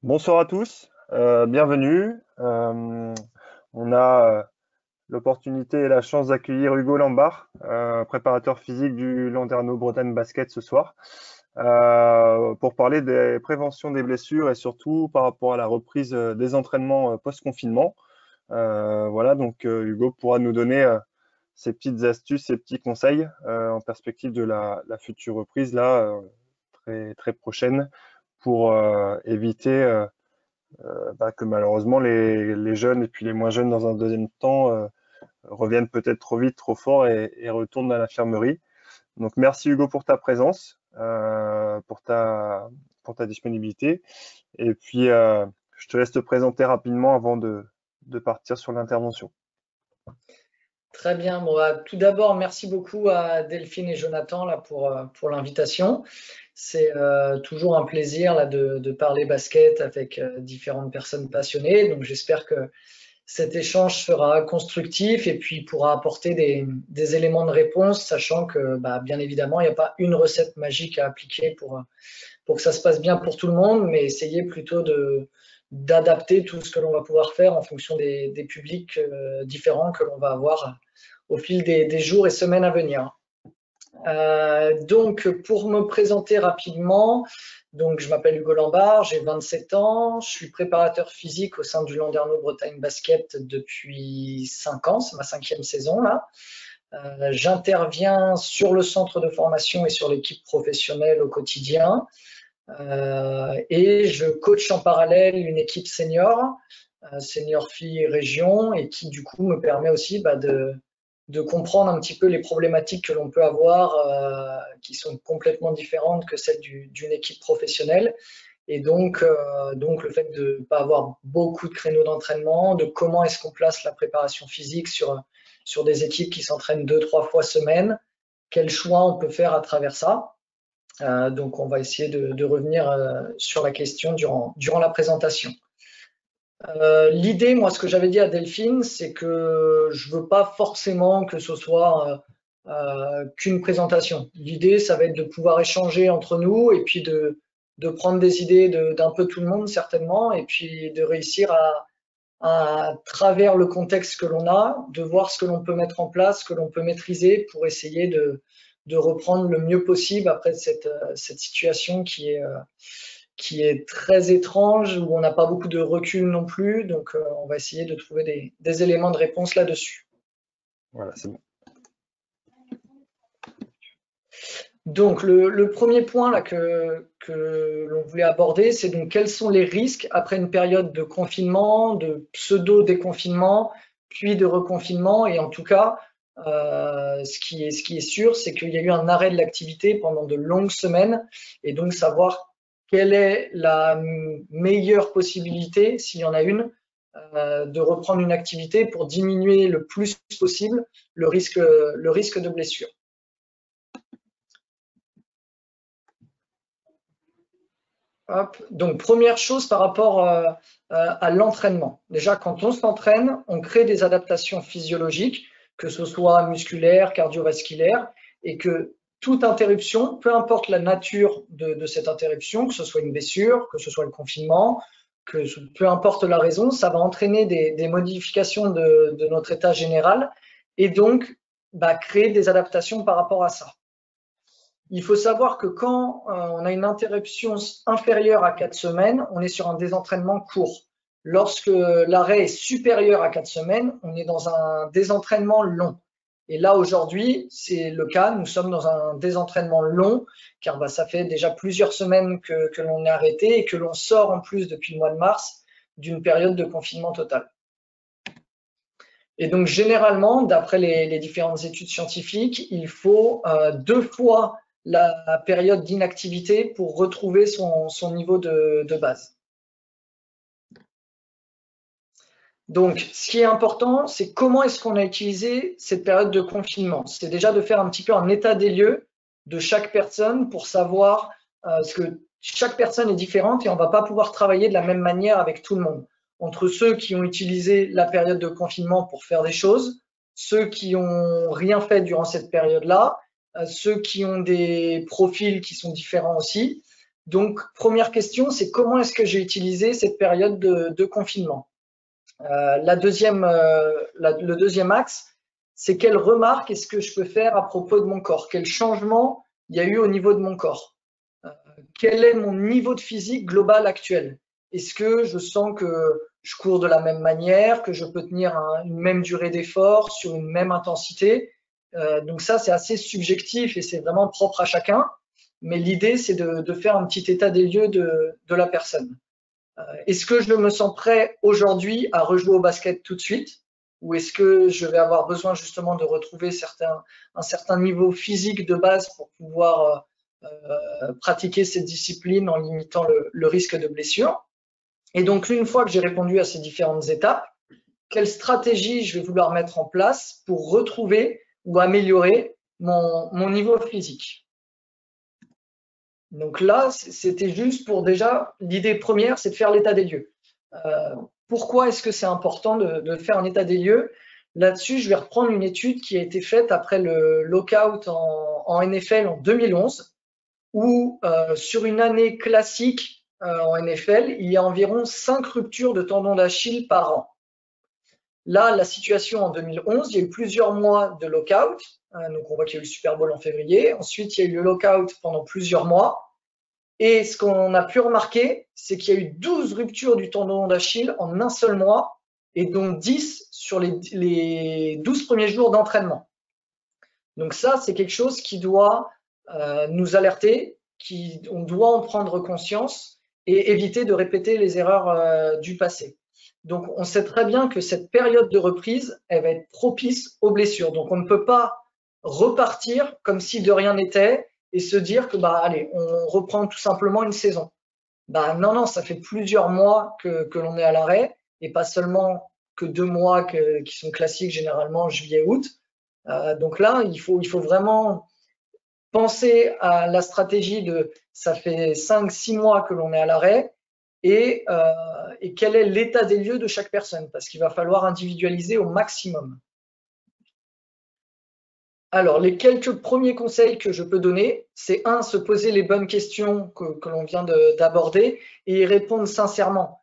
Bonsoir à tous, bienvenue. On a l'opportunité et la chance d'accueillir Hugo Lambard, préparateur physique du Landerneau Bretagne Basket ce soir, pour parler des préventions des blessures et surtout par rapport à la reprise des entraînements post-confinement. Voilà, donc Hugo pourra nous donner ses petites astuces, ses petits conseils en perspective de la future reprise là, très, très prochaine pour éviter que malheureusement les jeunes et puis les moins jeunes dans un deuxième temps reviennent peut-être trop vite, trop fort et retournent à l'infirmerie. Donc merci Hugo pour ta présence, pour ta disponibilité. Et puis je te laisse te présenter rapidement avant de partir sur l'intervention. Très bien. Bon, tout d'abord, merci beaucoup à Delphine et Jonathan là, pour l'invitation. C'est toujours un plaisir là, de parler basket avec différentes personnes passionnées. Donc, j'espère que cet échange sera constructif et puis pourra apporter des éléments de réponse, sachant que, bien évidemment, il n'y a pas une recette magique à appliquer pour que ça se passe bien pour tout le monde, mais essayer plutôt d'adapter tout ce que l'on va pouvoir faire en fonction des publics différents que l'on va avoir au fil des jours et semaines à venir. Donc, pour me présenter rapidement, donc je m'appelle Hugo Lambard, j'ai 27 ans, je suis préparateur physique au sein du Landerneau Bretagne Basket depuis 5 ans, c'est ma 5e saison là. J'interviens sur le centre de formation et sur l'équipe professionnelle au quotidien. Et je coach en parallèle une équipe senior, senior filles région, et qui du coup me permet aussi de comprendre un petit peu les problématiques que l'on peut avoir, qui sont complètement différentes que celles d'une équipe professionnelle. Et donc le fait de ne pas avoir beaucoup de créneaux d'entraînement, de comment est-ce qu'on place la préparation physique sur des équipes qui s'entraînent 2-3 fois semaine, quel choix on peut faire à travers ça. Donc, on va essayer de revenir sur la question durant la présentation. L'idée, moi, ce que j'avais dit à Delphine, c'est que je veux pas forcément que ce soit qu'une présentation. L'idée, ça va être de pouvoir échanger entre nous et puis de prendre des idées d'un peu tout le monde, certainement, et puis de réussir à travers le contexte que l'on a, de voir ce que l'on peut mettre en place, ce que l'on peut maîtriser pour essayer de reprendre le mieux possible après cette situation qui est très étrange, où on n'a pas beaucoup de recul non plus. Donc, on va essayer de trouver des éléments de réponse là-dessus. Voilà, c'est bon. Donc, le premier point là, que l'on voulait aborder, c'est donc quels sont les risques après une période de confinement, de pseudo-déconfinement, puis de reconfinement. Et en tout cas, ce qui est sûr, c'est qu'il y a eu un arrêt de l'activité pendant de longues semaines. Et donc, savoir quelle est la meilleure possibilité, s'il y en a une, de reprendre une activité pour diminuer le plus possible le risque de blessure. Hop. Donc, première chose par rapport à l'entraînement. Déjà, quand on s'entraîne, on crée des adaptations physiologiques, que ce soit musculaires, cardiovasculaires, et que toute interruption, peu importe la nature de cette interruption, que ce soit une blessure, que ce soit le confinement, peu importe la raison, ça va entraîner des modifications de notre état général et donc créer des adaptations par rapport à ça. Il faut savoir que quand on a une interruption inférieure à 4 semaines, on est sur un désentraînement court. Lorsque l'arrêt est supérieur à 4 semaines, on est dans un désentraînement long. Et là, aujourd'hui, c'est le cas. Nous sommes dans un désentraînement long, car ça fait déjà plusieurs semaines que l'on est arrêté et que l'on sort en plus depuis le mois de mars d'une période de confinement total. Et donc, généralement, d'après les différentes études scientifiques, il faut 2 fois la période d'inactivité pour retrouver son niveau de base. Donc, ce qui est important, c'est comment est-ce qu'on a utilisé cette période de confinement. C'est déjà de faire un petit peu un état des lieux de chaque personne pour savoir ce que chaque personne est différente et on ne va pas pouvoir travailler de la même manière avec tout le monde. Entre ceux qui ont utilisé la période de confinement pour faire des choses, ceux qui n'ont rien fait durant cette période-là, ceux qui ont des profils qui sont différents aussi. Donc, première question, c'est comment est-ce que j'ai utilisé cette période de confinement? Le deuxième axe, c'est quelles remarques est-ce que je peux faire à propos de mon corps? Quel changement il y a eu au niveau de mon corps? Quel est mon niveau de physique global actuel? Est-ce que je sens que je cours de la même manière, que je peux tenir une même durée d'effort sur une même intensité? Donc ça, c'est assez subjectif et c'est vraiment propre à chacun. Mais l'idée, c'est de faire un petit état des lieux de la personne. Est-ce que je me sens prêt aujourd'hui à rejouer au basket tout de suite? Ou est-ce que je vais avoir besoin justement de retrouver un certain niveau physique de base pour pouvoir pratiquer cette discipline en limitant le risque de blessure? Et donc, une fois que j'ai répondu à ces différentes étapes, quelle stratégie je vais vouloir mettre en place pour retrouver ou améliorer mon niveau physique? Donc là, c'était juste pour déjà, l'idée première, c'est de faire l'état des lieux. Pourquoi est-ce que c'est important de faire un état des lieux? Là-dessus, je vais reprendre une étude qui a été faite après le lockout en NFL en 2011, où sur une année classique en NFL, il y a environ 5 ruptures de tendons d'Achille par an. Là, la situation en 2011, il y a eu plusieurs mois de lockout. Donc, on voit qu'il y a eu le Super Bowl en février. Ensuite, il y a eu le lockout pendant plusieurs mois. Et ce qu'on a pu remarquer, c'est qu'il y a eu 12 ruptures du tendon d'Achille en un seul mois, et donc 10 sur les 12 premiers jours d'entraînement. Donc ça, c'est quelque chose qui doit nous alerter, on doit en prendre conscience et éviter de répéter les erreurs du passé. Donc on sait très bien que cette période de reprise, elle va être propice aux blessures. Donc on ne peut pas repartir comme si de rien n'était et se dire que allez, on reprend tout simplement une saison. Non, ça fait plusieurs mois que l'on est à l'arrêt et pas seulement que 2 mois qui sont classiques généralement juillet-août. Donc là, il faut vraiment penser à la stratégie de ça fait 5-6 mois que l'on est à l'arrêt et quel est l'état des lieux de chaque personne parce qu'il va falloir individualiser au maximum. Alors, les quelques premiers conseils que je peux donner, c'est se poser les bonnes questions que l'on vient d'aborder et y répondre sincèrement.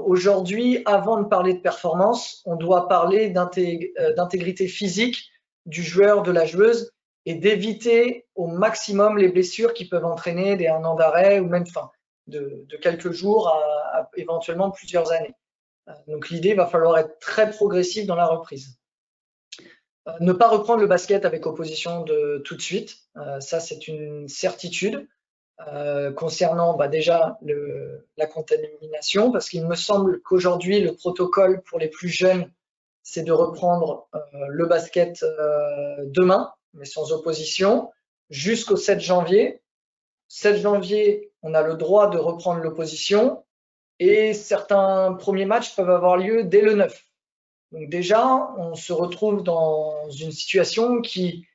Aujourd'hui, avant de parler de performance, on doit parler d'intégrité physique du joueur, de la joueuse et d'éviter au maximum les blessures qui peuvent entraîner un an d'arrêt ou même de quelques jours à éventuellement plusieurs années. Donc l'idée va falloir être très progressif dans la reprise. Ne pas reprendre le basket avec opposition tout de suite, ça c'est une certitude. Concernant déjà la contamination, parce qu'il me semble qu'aujourd'hui le protocole pour les plus jeunes, c'est de reprendre le basket demain, mais sans opposition, jusqu'au 7 janvier. 7 janvier, on a le droit de reprendre l'opposition et certains premiers matchs peuvent avoir lieu dès le 9. Donc déjà, on se retrouve dans une situation qui,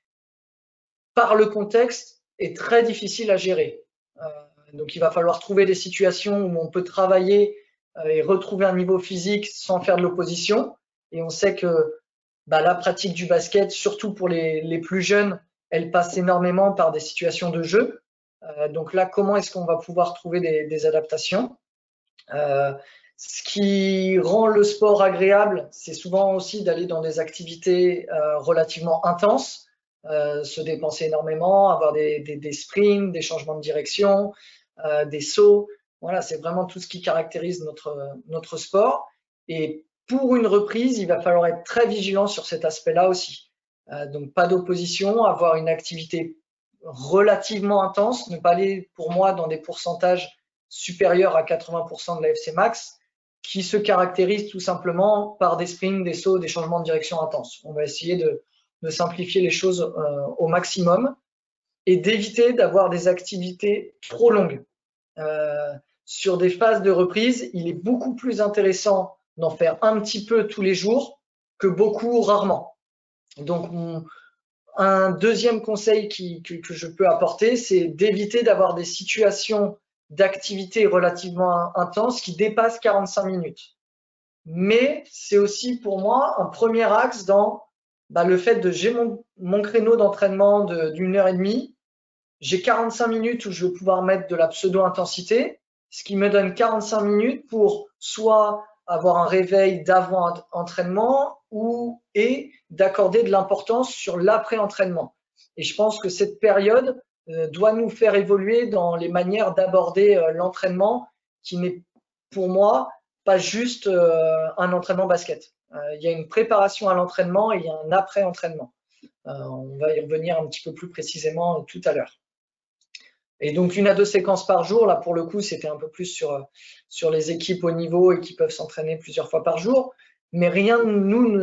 par le contexte, est très difficile à gérer. Donc il va falloir trouver des situations où on peut travailler et retrouver un niveau physique sans faire de l'opposition. Et on sait que la pratique du basket, surtout pour les plus jeunes, elle passe énormément par des situations de jeu. Donc là, comment est-ce qu'on va pouvoir trouver des adaptations? Ce qui rend le sport agréable, c'est souvent aussi d'aller dans des activités relativement intenses, se dépenser énormément, avoir des sprints, des changements de direction, des sauts. Voilà, c'est vraiment tout ce qui caractérise notre sport. Et pour une reprise, il va falloir être très vigilant sur cet aspect-là aussi. Donc pas d'opposition, avoir une activité relativement intense, ne pas aller pour moi dans des pourcentages supérieurs à 80% de la FC Max, qui se caractérise tout simplement par des sprints, des sauts, des changements de direction intenses. On va essayer de simplifier les choses au maximum et d'éviter d'avoir des activités trop longues. Sur des phases de reprise, il est beaucoup plus intéressant d'en faire un petit peu tous les jours que beaucoup rarement. Donc, un deuxième conseil que je peux apporter, c'est d'éviter d'avoir des situations d'activité relativement intenses qui dépassent 45 minutes. Mais c'est aussi pour moi un premier axe dans le fait de j'ai mon créneau d'entraînement d'1 heure et demie. j'ai 45 minutes où je vais pouvoir mettre de la pseudo-intensité, ce qui me donne 45 minutes pour soit avoir un réveil d'avant-entraînement et d'accorder de l'importance sur l'après-entraînement. Et je pense que cette période doit nous faire évoluer dans les manières d'aborder l'entraînement qui n'est pour moi pas juste un entraînement basket. Il y a une préparation à l'entraînement et il y a un après-entraînement. On va y revenir un petit peu plus précisément tout à l'heure. Et donc 1 à 2 séquences par jour, là pour le coup c'était un peu plus sur les équipes haut niveau et qui peuvent s'entraîner plusieurs fois par jour, mais rien ne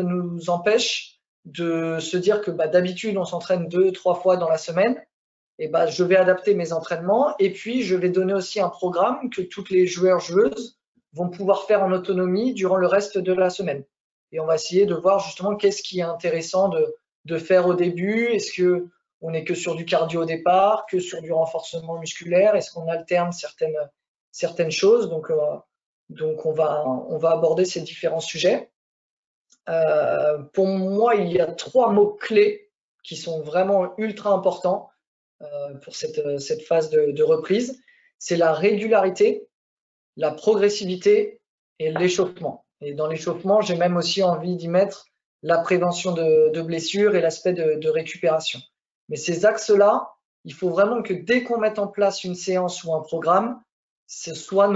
nous empêche de se dire que d'habitude on s'entraîne 2-3 fois dans la semaine, et je vais adapter mes entraînements et puis je vais donner aussi un programme que toutes les joueuses vont pouvoir faire en autonomie durant le reste de la semaine. Et on va essayer de voir justement qu'est-ce qui est intéressant de faire au début. Est-ce que on n'est que sur du cardio au départ, que sur du renforcement musculaire? Est-ce qu'on alterne certaines choses? Donc on va aborder ces différents sujets. Pour moi, il y a 3 mots-clés qui sont vraiment ultra importants pour cette phase de reprise. C'est la régularité, la progressivité et l'échauffement. Et dans l'échauffement, j'ai même aussi envie d'y mettre la prévention de blessures et l'aspect de récupération. Mais ces axes-là, il faut vraiment que dès qu'on mette en place une séance ou un programme, ce soit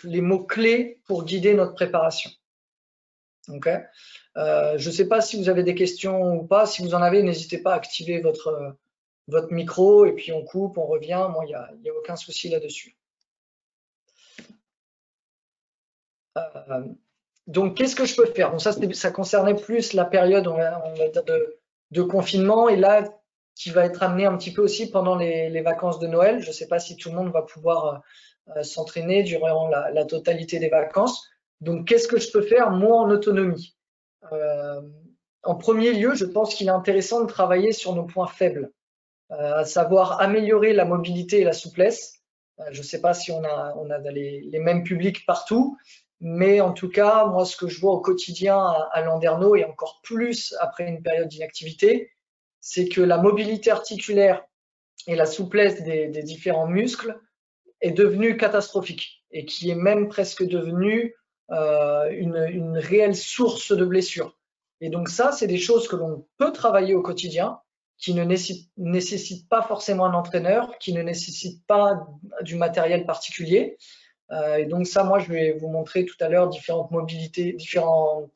les mots-clés pour guider notre préparation. Okay. Je ne sais pas si vous avez des questions ou pas. Si vous en avez, n'hésitez pas à activer votre micro et puis on coupe, on revient. Moi, il n'y a aucun souci là-dessus. Donc, qu'est-ce que je peux faire? Bon, ça concernait plus la période on va dire de confinement et là, qui va être amené un petit peu aussi pendant les vacances de Noël. Je ne sais pas si tout le monde va pouvoir s'entraîner durant la totalité des vacances. Donc, qu'est-ce que je peux faire, moi, en autonomie? En premier lieu, je pense qu'il est intéressant de travailler sur nos points faibles, à savoir améliorer la mobilité et la souplesse. Je ne sais pas si on a les mêmes publics partout, mais en tout cas, moi, ce que je vois au quotidien à Landerneau et encore plus après une période d'inactivité, c'est que la mobilité articulaire et la souplesse des différents muscles est devenue catastrophique et qui est même presque devenue une réelle source de blessures. Et donc ça, c'est des choses que l'on peut travailler au quotidien, qui ne nécessitent pas forcément un entraîneur, qui ne nécessitent pas du matériel particulier. Et donc ça, moi, je vais vous montrer tout à l'heure différentes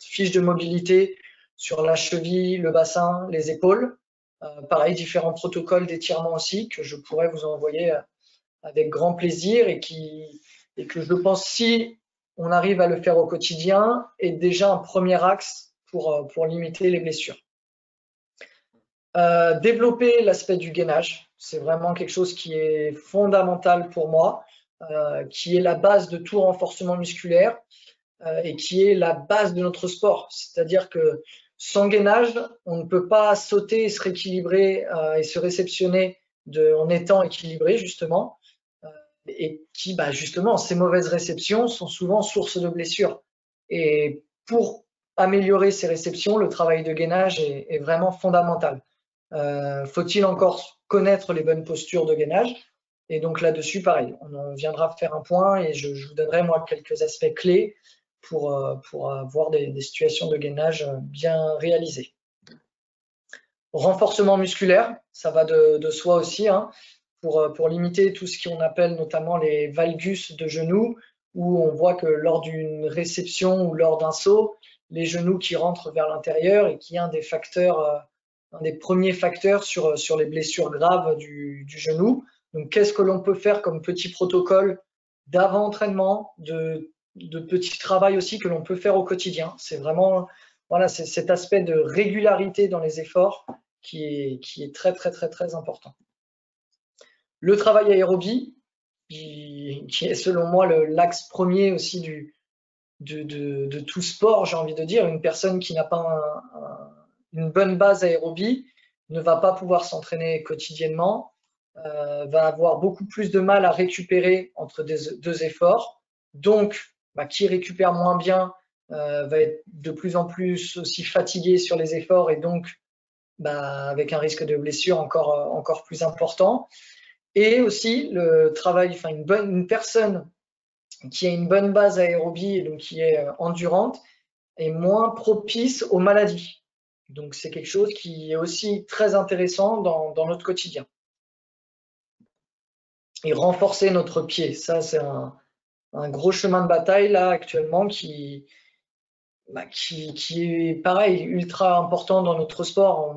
fiches de mobilité sur la cheville, le bassin, les épaules. Pareil, différents protocoles d'étirement aussi que je pourrais vous envoyer avec grand plaisir et que je pense, si on arrive à le faire au quotidien, est déjà un premier axe pour limiter les blessures. Développer l'aspect du gainage, c'est vraiment quelque chose qui est fondamental pour moi, qui est la base de tout renforcement musculaire et qui est la base de notre sport. C'est-à-dire que sans gainage, on ne peut pas sauter et se rééquilibrer et se réceptionner en étant équilibré, justement. Et qui, justement, ces mauvaises réceptions sont souvent source de blessures. Et pour améliorer ces réceptions, le travail de gainage est vraiment fondamental. Faut-il encore connaître les bonnes postures de gainage? Et donc là-dessus, pareil, on viendra faire un point et je vous donnerai moi quelques aspects clés pour avoir des situations de gainage bien réalisées. Renforcement musculaire, ça va de soi aussi, hein, pour limiter tout ce qu'on appelle notamment les valgus de genoux, où on voit que lors d'une réception ou lors d'un saut, les genoux qui rentrent vers l'intérieur et qui est un des premiers facteurs sur les blessures graves du genou. Donc, qu'est-ce que l'on peut faire comme petit protocole d'avant-entraînement, de petit travail aussi que l'on peut faire au quotidien? C'est vraiment, voilà, c'est cet aspect de régularité dans les efforts qui est très, très, très, très important. Le travail aérobie, qui est selon moi l'axe premier aussi de tout sport, j'ai envie de dire. Une personne qui n'a pas une bonne base aérobie ne va pas pouvoir s'entraîner quotidiennement, va avoir beaucoup plus de mal à récupérer entre deux efforts. Donc, qui récupère moins bien va être de plus en plus aussi fatigué sur les efforts et donc avec un risque de blessure encore plus important. Et aussi le travail, enfin une personne qui a une bonne base aérobie et donc qui est endurante est moins propice aux maladies. Donc c'est quelque chose qui est aussi très intéressant dans notre quotidien. Et renforcer notre pied, ça c'est un gros chemin de bataille là actuellement qui est pareil, ultra important dans notre sport.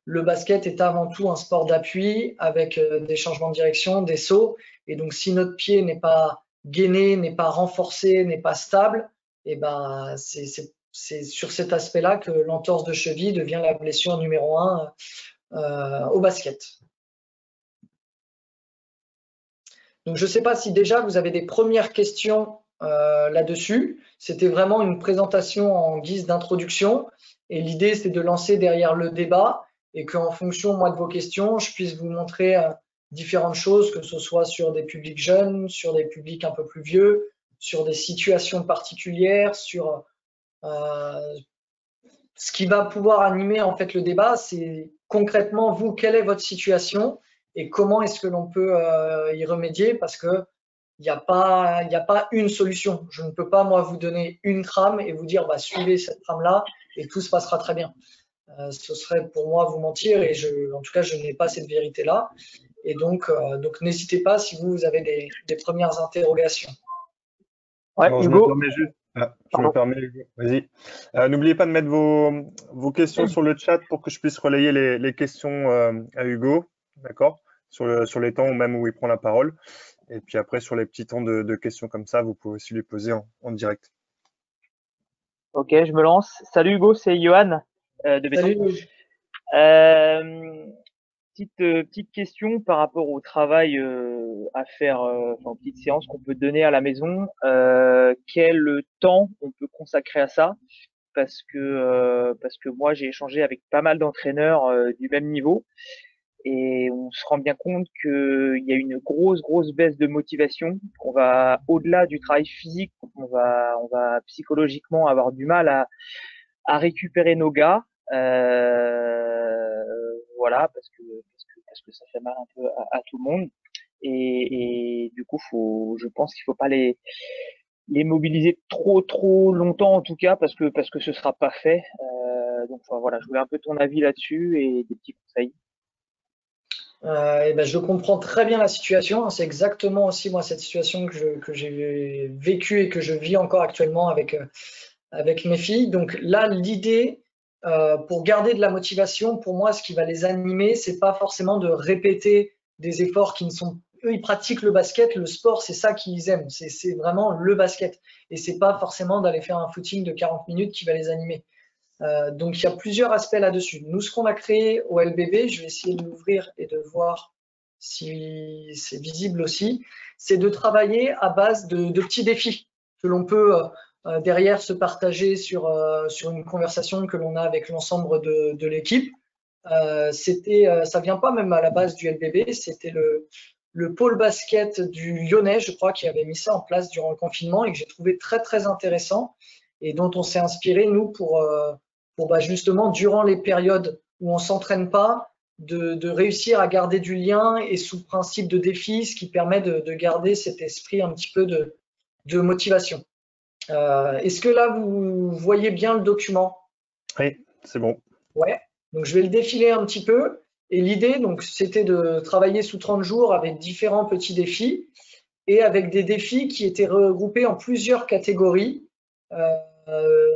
Le basket est avant tout un sport d'appui avec des changements de direction, des sauts. Et donc, si notre pied n'est pas gainé, n'est pas renforcé, n'est pas stable, et ben, c'est sur cet aspect-là que l'entorse de cheville devient la blessure numéro 1 au basket. Donc, je ne sais pas si déjà vous avez des premières questions là-dessus. C'était vraiment une présentation en guise d'introduction. Et l'idée, c'est de lancer derrière le débat et qu'en fonction, moi, de vos questions, je puisse vous montrer différentes choses, que ce soit sur des publics jeunes, sur des publics un peu plus vieux, sur des situations particulières, sur ce qui va pouvoir animer en fait le débat, c'est concrètement, vous, quelle est votre situation et comment est-ce que l'on peut y remédier, parce que il n'y a pas une solution. Je ne peux pas, moi, vous donner une trame et vous dire, bah, suivez cette trame-là et tout se passera très bien. Ce serait pour moi vous mentir et en tout cas, je n'ai pas cette vérité-là. Et donc n'hésitez pas si vous avez des premières interrogations. Ouais, Alors, Hugo. je me permets, Hugo. Vas-y. N'oubliez pas de mettre vos questions sur le chat pour que je puisse relayer les questions à Hugo, d'accord, sur les temps ou même où il prend la parole. Et puis après, sur les petits temps de questions comme ça, vous pouvez aussi les poser en direct. Ok, je me lance. Salut Hugo, c'est Johan de Besson. Salut. Petite question par rapport au travail à faire, enfin, petite séance qu'on peut donner à la maison. Quel temps on peut consacrer à ça? Parce que moi j'ai échangé avec pas mal d'entraîneurs du même niveau et on se rend bien compte qu'il y a une grosse baisse de motivation. On va au-delà du travail physique, on va psychologiquement avoir du mal à récupérer nos gars. Voilà, parce que ça fait mal un peu à tout le monde. Et du coup, je pense qu'il faut pas les mobiliser trop longtemps en tout cas, parce que ce sera pas fait. Donc enfin, voilà, je voulais un peu ton avis là-dessus et des petits conseils. Et ben, je comprends très bien la situation. C'est exactement aussi moi cette situation que j'ai vécue et que je vis encore actuellement avec mes filles. Donc là, l'idée pour garder de la motivation, pour moi, ce qui va les animer, c'est pas forcément de répéter des efforts qui ne sont. Eux, ils pratiquent le basket, le sport, c'est ça qu'ils aiment. C'est vraiment le basket. Et c'est pas forcément d'aller faire un footing de 40 minutes qui va les animer. Donc, il y a plusieurs aspects là-dessus. Nous, ce qu'on a créé au LBB, je vais essayer de l'ouvrir et de voir si c'est visible aussi, c'est de travailler à base de petits défis que l'on peut derrière se partager sur une conversation que l'on a avec l'ensemble de l'équipe. Ça vient pas même à la base du LBB, c'était le pôle basket du Lyonnais, je crois, qui avait mis ça en place durant le confinement et que j'ai trouvé très intéressant et dont on s'est inspiré, nous, pour justement, durant les périodes où on s'entraîne pas, de réussir à garder du lien et sous principe de défi, ce qui permet de garder cet esprit un petit peu de motivation. Est-ce que là, vous voyez bien le document? Oui, c'est bon. Ouais, donc je vais le défiler un petit peu. Et l'idée, donc, c'était de travailler sous 30 jours avec différents petits défis et avec des défis qui étaient regroupés en plusieurs catégories.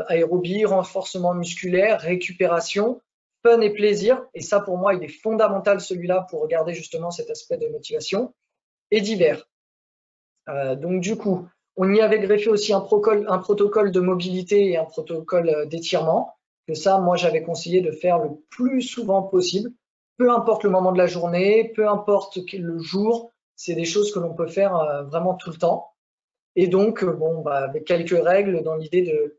Aérobie, renforcement musculaire, récupération, fun et plaisir. Et ça, pour moi, il est fondamental celui-là pour regarder justement cet aspect de motivation. Et divers. Donc du coup, on y avait greffé aussi un protocole de mobilité et un protocole d'étirement. Que ça, moi, j'avais conseillé de faire le plus souvent possible. Peu importe le moment de la journée, peu importe le jour, c'est des choses que l'on peut faire vraiment tout le temps. Et donc, avec quelques règles dans l'idée de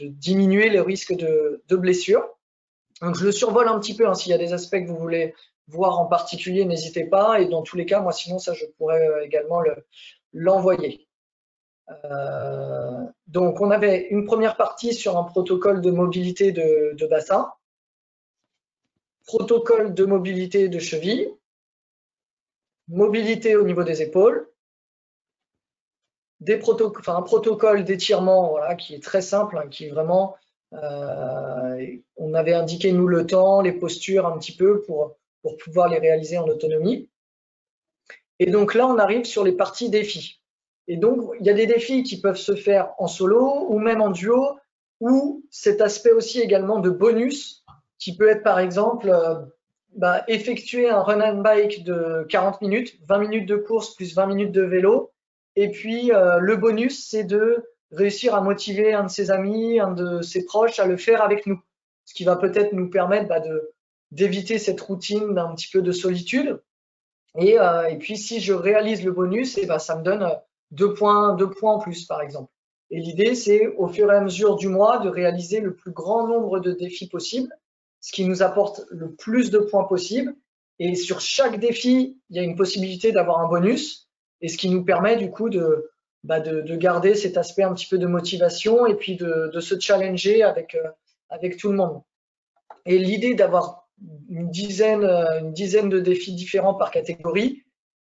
diminuer le risque de blessure. Donc, je le survole un petit peu. S'il y a des aspects que vous voulez voir en particulier, n'hésitez pas. Et dans tous les cas, moi, sinon, ça, je pourrais également l'envoyer. Donc, on avait une première partie sur un protocole de mobilité de bassin, protocole de mobilité de cheville, mobilité au niveau des épaules, un protocole d'étirement voilà, qui est très simple, hein, qui est vraiment, on avait indiqué nous le temps, les postures un petit peu pour pouvoir les réaliser en autonomie. Et donc là, on arrive sur les parties défis. Et donc, il y a des défis qui peuvent se faire en solo ou même en duo, ou cet aspect aussi également de bonus, qui peut être par exemple effectuer un run and bike de 40 minutes, 20 minutes de course plus 20 minutes de vélo. Et puis, le bonus, c'est de réussir à motiver un de ses amis, un de ses proches à le faire avec nous. Ce qui va peut-être nous permettre d'éviter cette routine d'un petit peu de solitude. Et puis, si je réalise le bonus, ça me donne 2 points en plus, par exemple. Et l'idée, c'est au fur et à mesure du mois de réaliser le plus grand nombre de défis possible, ce qui nous apporte le plus de points possible. Et sur chaque défi, il y a une possibilité d'avoir un bonus, et ce qui nous permet du coup de garder cet aspect un petit peu de motivation et puis de se challenger avec tout le monde. Et l'idée d'avoir une dizaine de défis différents par catégorie,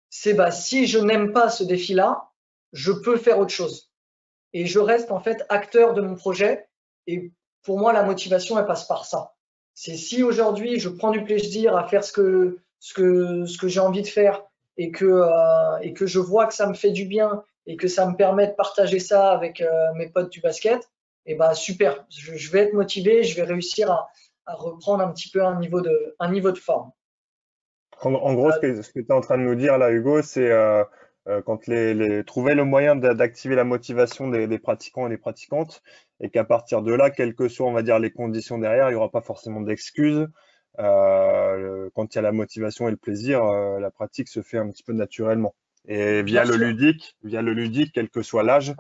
c'est si je n'aime pas ce défi-là, je peux faire autre chose. Et je reste en fait acteur de mon projet. Et pour moi, la motivation, elle passe par ça. C'est si aujourd'hui je prends du plaisir à faire ce que j'ai envie de faire et que je vois que ça me fait du bien et que ça me permet de partager ça avec mes potes du basket, et super, je vais être motivé, je vais réussir à reprendre un petit peu un niveau de forme. En gros, ce que tu es en train de nous dire là, Hugo, c'est quand trouver le moyen d'activer la motivation des pratiquants et des pratiquantes, et qu'à partir de là, quelles que soient, on va dire, les conditions derrière, il n'y aura pas forcément d'excuses. Quand il y a la motivation et le plaisir, la pratique se fait un petit peu naturellement. Et via le ludique, quel que soit l'âge,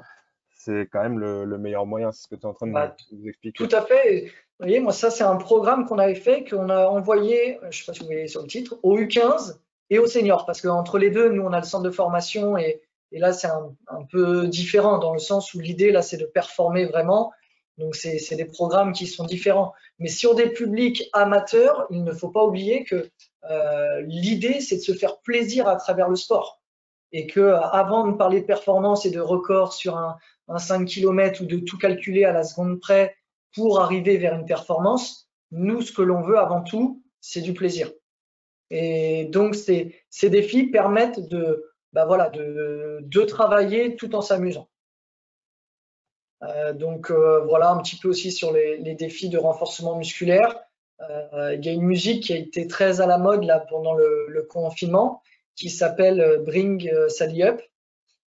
c'est quand même le meilleur moyen. C'est ce que tu es en train de nous expliquer. Tout à fait. Vous voyez, moi, ça, c'est un programme qu'on avait fait, qu'on a envoyé, je ne sais pas si vous voyez sur le titre, au U15 et aux seniors. Parce qu'entre les deux, nous, on a le centre de formation et là, c'est un peu différent dans le sens où l'idée, là, c'est de performer vraiment. Donc, c'est des programmes qui sont différents. Mais sur des publics amateurs, il ne faut pas oublier que l'idée, c'est de se faire plaisir à travers le sport. Et que avant de parler de performance et de record sur un 5 km ou de tout calculer à la seconde près pour arriver vers une performance, nous, ce que l'on veut avant tout, c'est du plaisir. Et donc, ces défis permettent de travailler tout en s'amusant. Voilà un petit peu aussi sur les défis de renforcement musculaire. Il y a une musique qui a été très à la mode là pendant le confinement qui s'appelle Bring Sally Up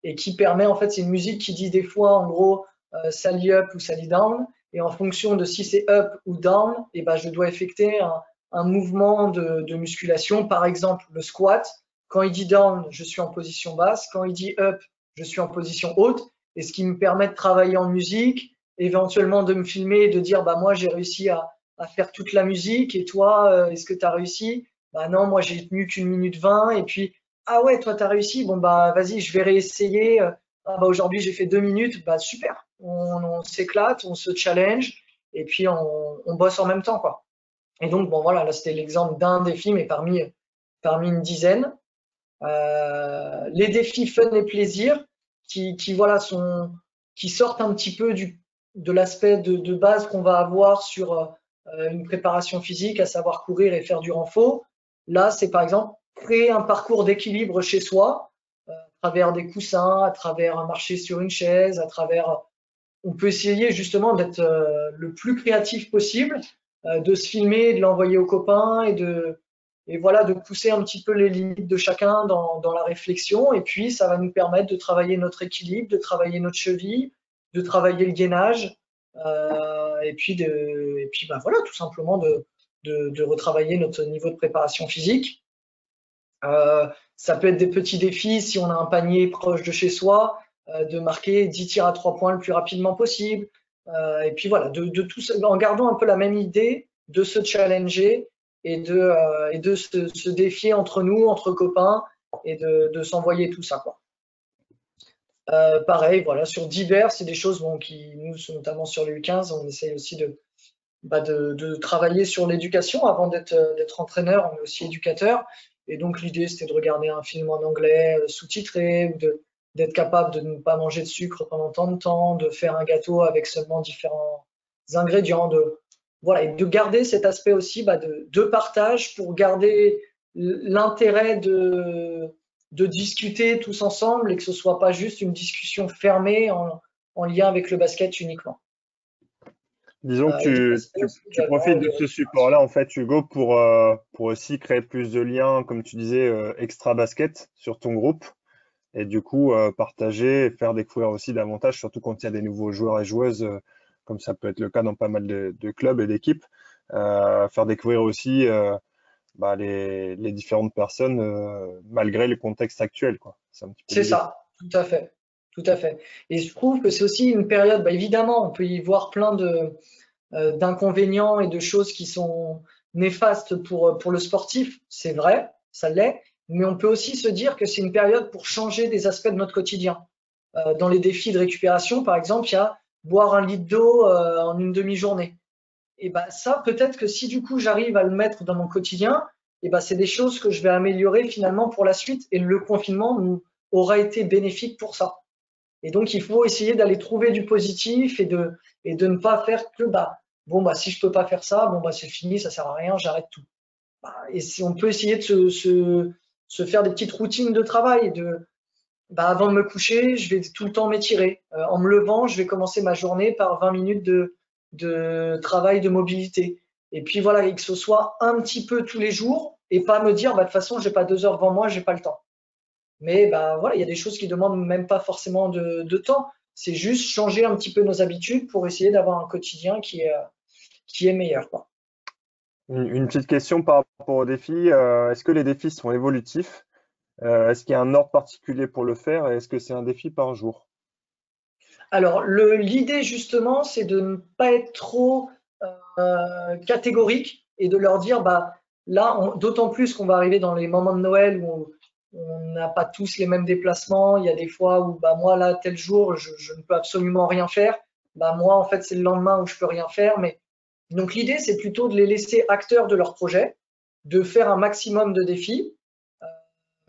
et qui permet, en fait, c'est une musique qui dit des fois en gros Sally Up ou Sally Down, et en fonction de si c'est up ou down, je dois effectuer un mouvement de musculation. Par exemple, le squat, quand il dit down, je suis en position basse, quand il dit up, je suis en position haute, et ce qui me permet de travailler en musique, éventuellement de me filmer et de dire moi j'ai réussi à faire toute la musique, et toi est-ce que tu as réussi? Non, moi j'ai tenu qu'1 minute 20, et puis ah ouais, toi tu as réussi, bon vas-y, je vais réessayer. Aujourd'hui j'ai fait 2 minutes, super, on s'éclate, on se challenge, et puis on bosse en même temps, quoi. Et donc voilà, là c'était l'exemple d'un défi, mais parmi une dizaine. Les défis fun et plaisir qui sortent un petit peu de l'aspect de base qu'on va avoir sur une préparation physique, à savoir courir et faire du renfort. Là, c'est par exemple créer un parcours d'équilibre chez soi, à travers des coussins, à travers marcher sur une chaise, on peut essayer justement d'être le plus créatif possible, de se filmer, de l'envoyer aux copains et de pousser un petit peu les limites de chacun dans la réflexion. Et puis, ça va nous permettre de travailler notre équilibre, de travailler notre cheville, de travailler le gainage, et puis tout simplement de retravailler notre niveau de préparation physique. Ça peut être des petits défis si on a un panier proche de chez soi, de marquer 10 tirs à 3 points le plus rapidement possible. Et puis voilà, de tout ça, en gardant un peu la même idée, de se challenger et de se défier entre nous, entre copains, et de s'envoyer tout ça, quoi. Pareil, voilà, sur divers, c'est des choses qui, nous, notamment sur le U15, on essaye aussi de travailler sur l'éducation. Avant d'être entraîneur, on est aussi éducateur. Et donc, l'idée, c'était de regarder un film en anglais sous-titré, ou d'être capable de ne pas manger de sucre pendant tant de temps, de faire un gâteau avec seulement différents ingrédients, voilà, et de garder cet aspect aussi de partage pour garder l'intérêt de discuter tous ensemble et que ce soit pas juste une discussion fermée en lien avec le basket uniquement. Disons que tu profites de ce support-là, en fait, Hugo, pour aussi créer plus de liens, comme tu disais, extra basket sur ton groupe. Et du coup, partager et faire découvrir aussi davantage, surtout quand il y a des nouveaux joueurs et joueuses, comme ça peut être le cas dans pas mal de clubs et d'équipes, faire découvrir aussi les différentes personnes malgré le contexte actuel, quoi. C'est un petit peu C'est l'idée. ça, tout à fait. Tout à fait. Et je trouve que c'est aussi une période, évidemment, on peut y voir plein d'inconvénients et de choses qui sont néfastes pour le sportif, c'est vrai, ça l'est, mais on peut aussi se dire que c'est une période pour changer des aspects de notre quotidien. Dans les défis de récupération, par exemple, il y a boire un litre d'eau en une demi-journée. Et ça, peut-être que si du coup j'arrive à le mettre dans mon quotidien, et c'est des choses que je vais améliorer finalement pour la suite. Et le confinement aura été bénéfique pour ça. Et donc, il faut essayer d'aller trouver du positif et de ne pas faire que, si je peux pas faire ça, c'est fini, ça sert à rien, j'arrête tout. Et si on peut essayer de se faire des petites routines de travail, avant de me coucher, je vais tout le temps m'étirer. En me levant, je vais commencer ma journée par 20 minutes de travail de mobilité. Et puis voilà, et que ce soit un petit peu tous les jours et pas me dire, de toute façon, j'ai pas 2 heures devant moi, j'ai pas le temps. Mais voilà, il y a des choses qui demandent même pas forcément de temps. C'est juste changer un petit peu nos habitudes pour essayer d'avoir un quotidien qui est meilleur, quoi. Une petite question par rapport aux défis. Est-ce que les défis sont évolutifs? Est-ce qu'il y a un ordre particulier pour le faire et est-ce que c'est un défi par jour? Alors, l'idée justement, c'est de ne pas être trop catégorique et de leur dire, là, d'autant plus qu'on va arriver dans les moments de Noël où on n'a pas tous les mêmes déplacements. Il y a des fois où, moi, là, tel jour, je ne peux absolument rien faire. Moi, en fait, c'est le lendemain où je peux rien faire. Mais donc, l'idée, c'est plutôt de les laisser acteurs de leur projet, de faire un maximum de défis.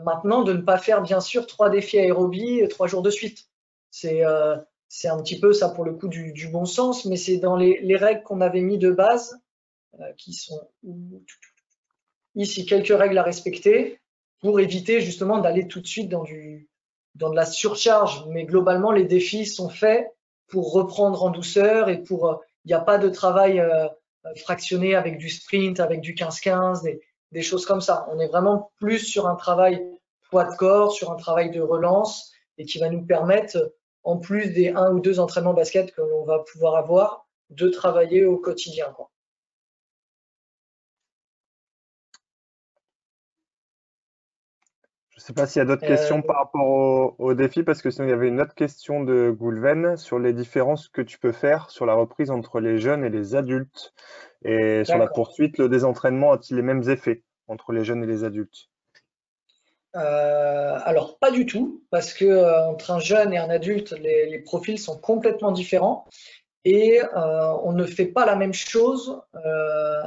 Maintenant, de ne pas faire, bien sûr, 3 défis aérobie 3 jours de suite. C'est un petit peu ça pour le coup du bon sens, mais c'est dans les règles qu'on avait mis de base, qui sont ici quelques règles à respecter pour éviter justement d'aller tout de suite dans de la surcharge. Mais globalement, les défis sont faits pour reprendre en douceur et il n'y a pas de travail fractionné avec du sprint, avec du 15-15, des choses comme ça. On est vraiment plus sur un travail poids de corps, sur un travail de relance et qui va nous permettre, en plus des 1 ou 2 entraînements basket que l'on va pouvoir avoir, de travailler au quotidien, quoi. Je ne sais pas s'il y a d'autres questions par rapport au défi, parce que sinon il y avait une autre question de Goulven sur les différences que tu peux faire sur la reprise entre les jeunes et les adultes. Et sur la poursuite, le désentraînement a-t-il les mêmes effets entre les jeunes et les adultes? Alors pas du tout, parce que entre un jeune et un adulte, les profils sont complètement différents et on ne fait pas la même chose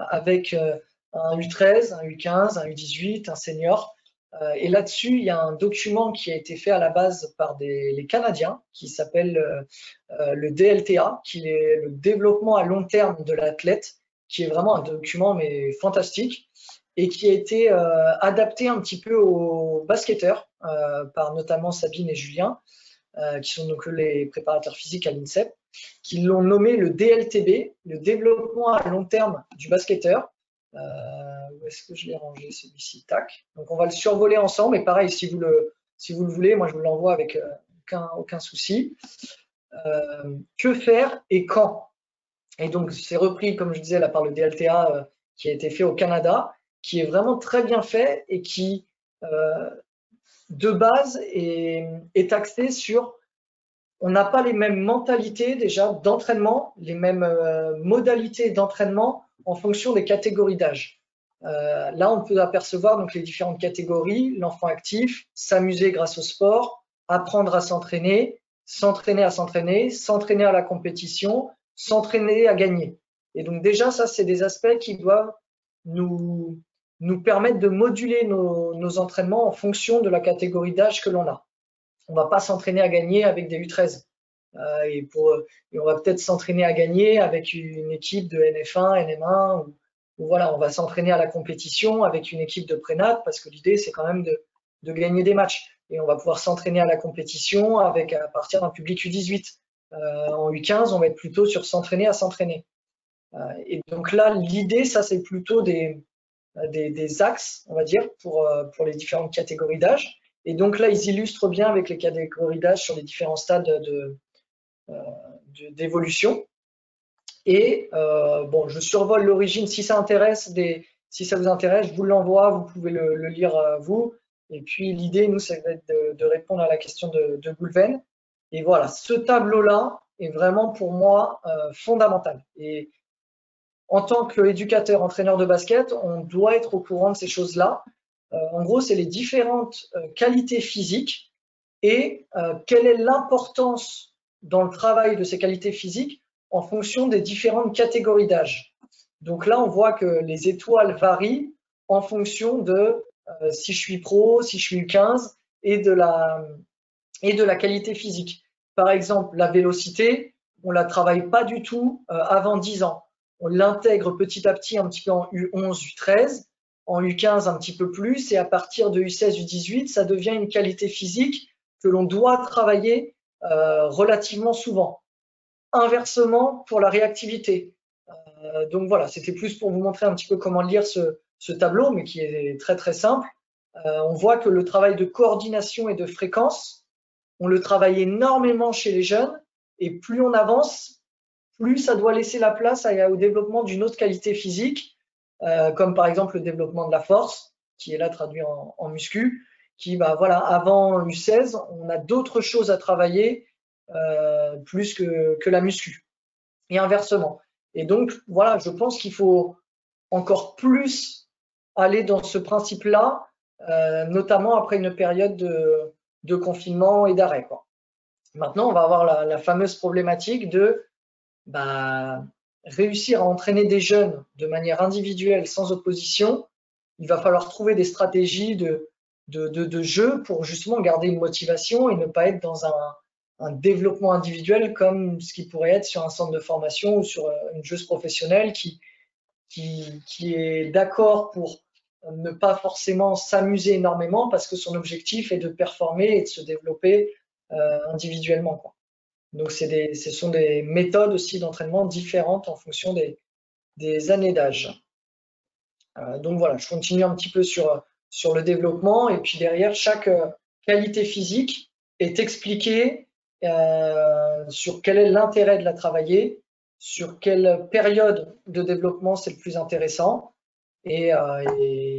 avec un U13, un U15, un U18, un senior. Et là-dessus, il y a un document qui a été fait à la base par les Canadiens qui s'appelle le DLTA, qui est le développement à long terme de l'athlète, qui est vraiment un document mais fantastique et qui a été adapté un petit peu aux basketteurs par notamment Sabine et Julien, qui sont donc les préparateurs physiques à l'INSEP, qui l'ont nommé le DLTB, le développement à long terme du basketteur. Où est-ce que je l'ai rangé celui-ci? Tac. Donc on va le survoler ensemble et pareil, si vous le voulez, moi je vous l'envoie avec aucun souci. Que faire et quand? Et donc c'est repris, comme je disais là, par le DLTA qui a été fait au Canada, qui est vraiment très bien fait et qui de base est axé sur, on n'a pas les mêmes mentalités déjà d'entraînement, les mêmes modalités d'entraînement en fonction des catégories d'âge. Là, on peut apercevoir donc les différentes catégories: l'enfant actif, s'amuser grâce au sport, apprendre à s'entraîner, s'entraîner à s'entraîner, s'entraîner à la compétition, s'entraîner à gagner. Et donc déjà, ça, c'est des aspects qui doivent nous nous permettent de moduler nos entraînements en fonction de la catégorie d'âge que l'on a. On ne va pas s'entraîner à gagner avec des U13 et on va peut-être s'entraîner à gagner avec une équipe de NF1, NM1 ou voilà, on va s'entraîner à la compétition avec une équipe de prénat parce que l'idée c'est quand même de gagner des matchs et on va pouvoir s'entraîner à la compétition à partir d'un public U18. En U15, on va être plutôt sur s'entraîner à s'entraîner. Et donc là, l'idée, ça c'est plutôt des axes, on va dire, pour les différentes catégories d'âge. Et donc là, ils illustrent bien avec les catégories d'âge sur les différents stades d'évolution. Et bon, je survole l'origine. Si ça vous intéresse, je vous l'envoie. Vous pouvez le lire vous. Et puis l'idée, nous, ça va être de répondre à la question de Goulven. Et voilà, ce tableau-là est vraiment pour moi fondamental. Et en tant qu'éducateur, entraîneur de basket, on doit être au courant de ces choses-là. En gros, c'est les différentes qualités physiques et quelle est l'importance dans le travail de ces qualités physiques en fonction des différentes catégories d'âge. Donc là, on voit que les étoiles varient en fonction de si je suis pro, si je suis 15 et de la qualité physique. Par exemple, la vélocité, on ne la travaille pas du tout avant 10 ans. On l'intègre petit à petit un petit peu en U11, U13, en U15 un petit peu plus, et à partir de U16, U18, ça devient une qualité physique que l'on doit travailler relativement souvent. Inversement, pour la réactivité. Donc voilà, c'était plus pour vous montrer un petit peu comment lire ce tableau, mais qui est très très simple. On voit que le travail de coordination et de fréquence, on le travaille énormément chez les jeunes, et plus on avance, plus ça doit laisser la place au développement d'une autre qualité physique, comme par exemple le développement de la force, qui est là traduit en muscu, qui, voilà, avant U16, on a d'autres choses à travailler plus que la muscu, et inversement. Et donc, voilà, je pense qu'il faut encore plus aller dans ce principe-là, notamment après une période de confinement et d'arrêt. Maintenant, on va avoir la fameuse problématique de réussir à entraîner des jeunes de manière individuelle, sans opposition. Il va falloir trouver des stratégies de jeu pour justement garder une motivation et ne pas être dans un développement individuel comme ce qui pourrait être sur un centre de formation ou sur une joueuse professionnelle qui est d'accord pour ne pas forcément s'amuser énormément parce que son objectif est de performer et de se développer individuellement. Donc, ce sont des méthodes aussi d'entraînement différentes en fonction des années d'âge. Donc voilà, je continue un petit peu sur le développement et puis derrière, chaque qualité physique est expliquée sur quel est l'intérêt de la travailler, sur quelle période de développement c'est le plus intéressant et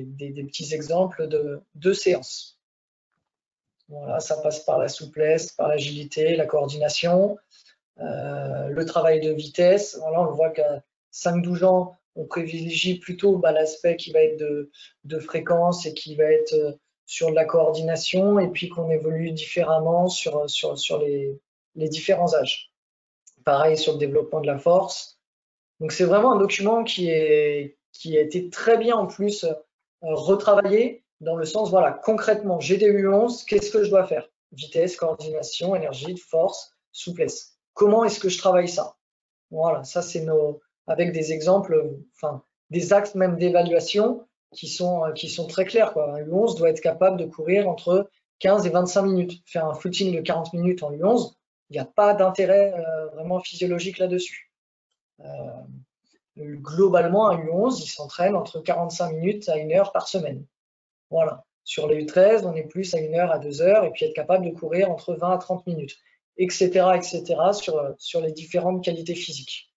des petits exemples de séances. Voilà, ça passe par la souplesse, par l'agilité, la coordination, le travail de vitesse. Voilà, on voit qu'à 5-12 ans, on privilégie plutôt l'aspect qui va être de fréquence et qui va être sur de la coordination et puis qu'on évolue différemment sur les différents âges. Pareil sur le développement de la force. Donc c'est vraiment un document qui a été très bien en plus retravaillé dans le sens, voilà, concrètement, j'ai des U11, qu'est-ce que je dois faire? Vitesse, coordination, énergie, force, souplesse. Comment est-ce que je travaille ça? Voilà, ça c'est avec des exemples, enfin des axes même d'évaluation qui sont très clairs. Un U11 doit être capable de courir entre 15 et 25 minutes. Faire un footing de 40 minutes en U11, il n'y a pas d'intérêt vraiment physiologique là-dessus. Globalement, un U11, il s'entraîne entre 45 minutes à 1 heure par semaine. Voilà. Sur les U13, on est plus à 1 heure à 2 heures et puis être capable de courir entre 20 à 30 minutes, etc., etc., sur les différentes qualités physiques.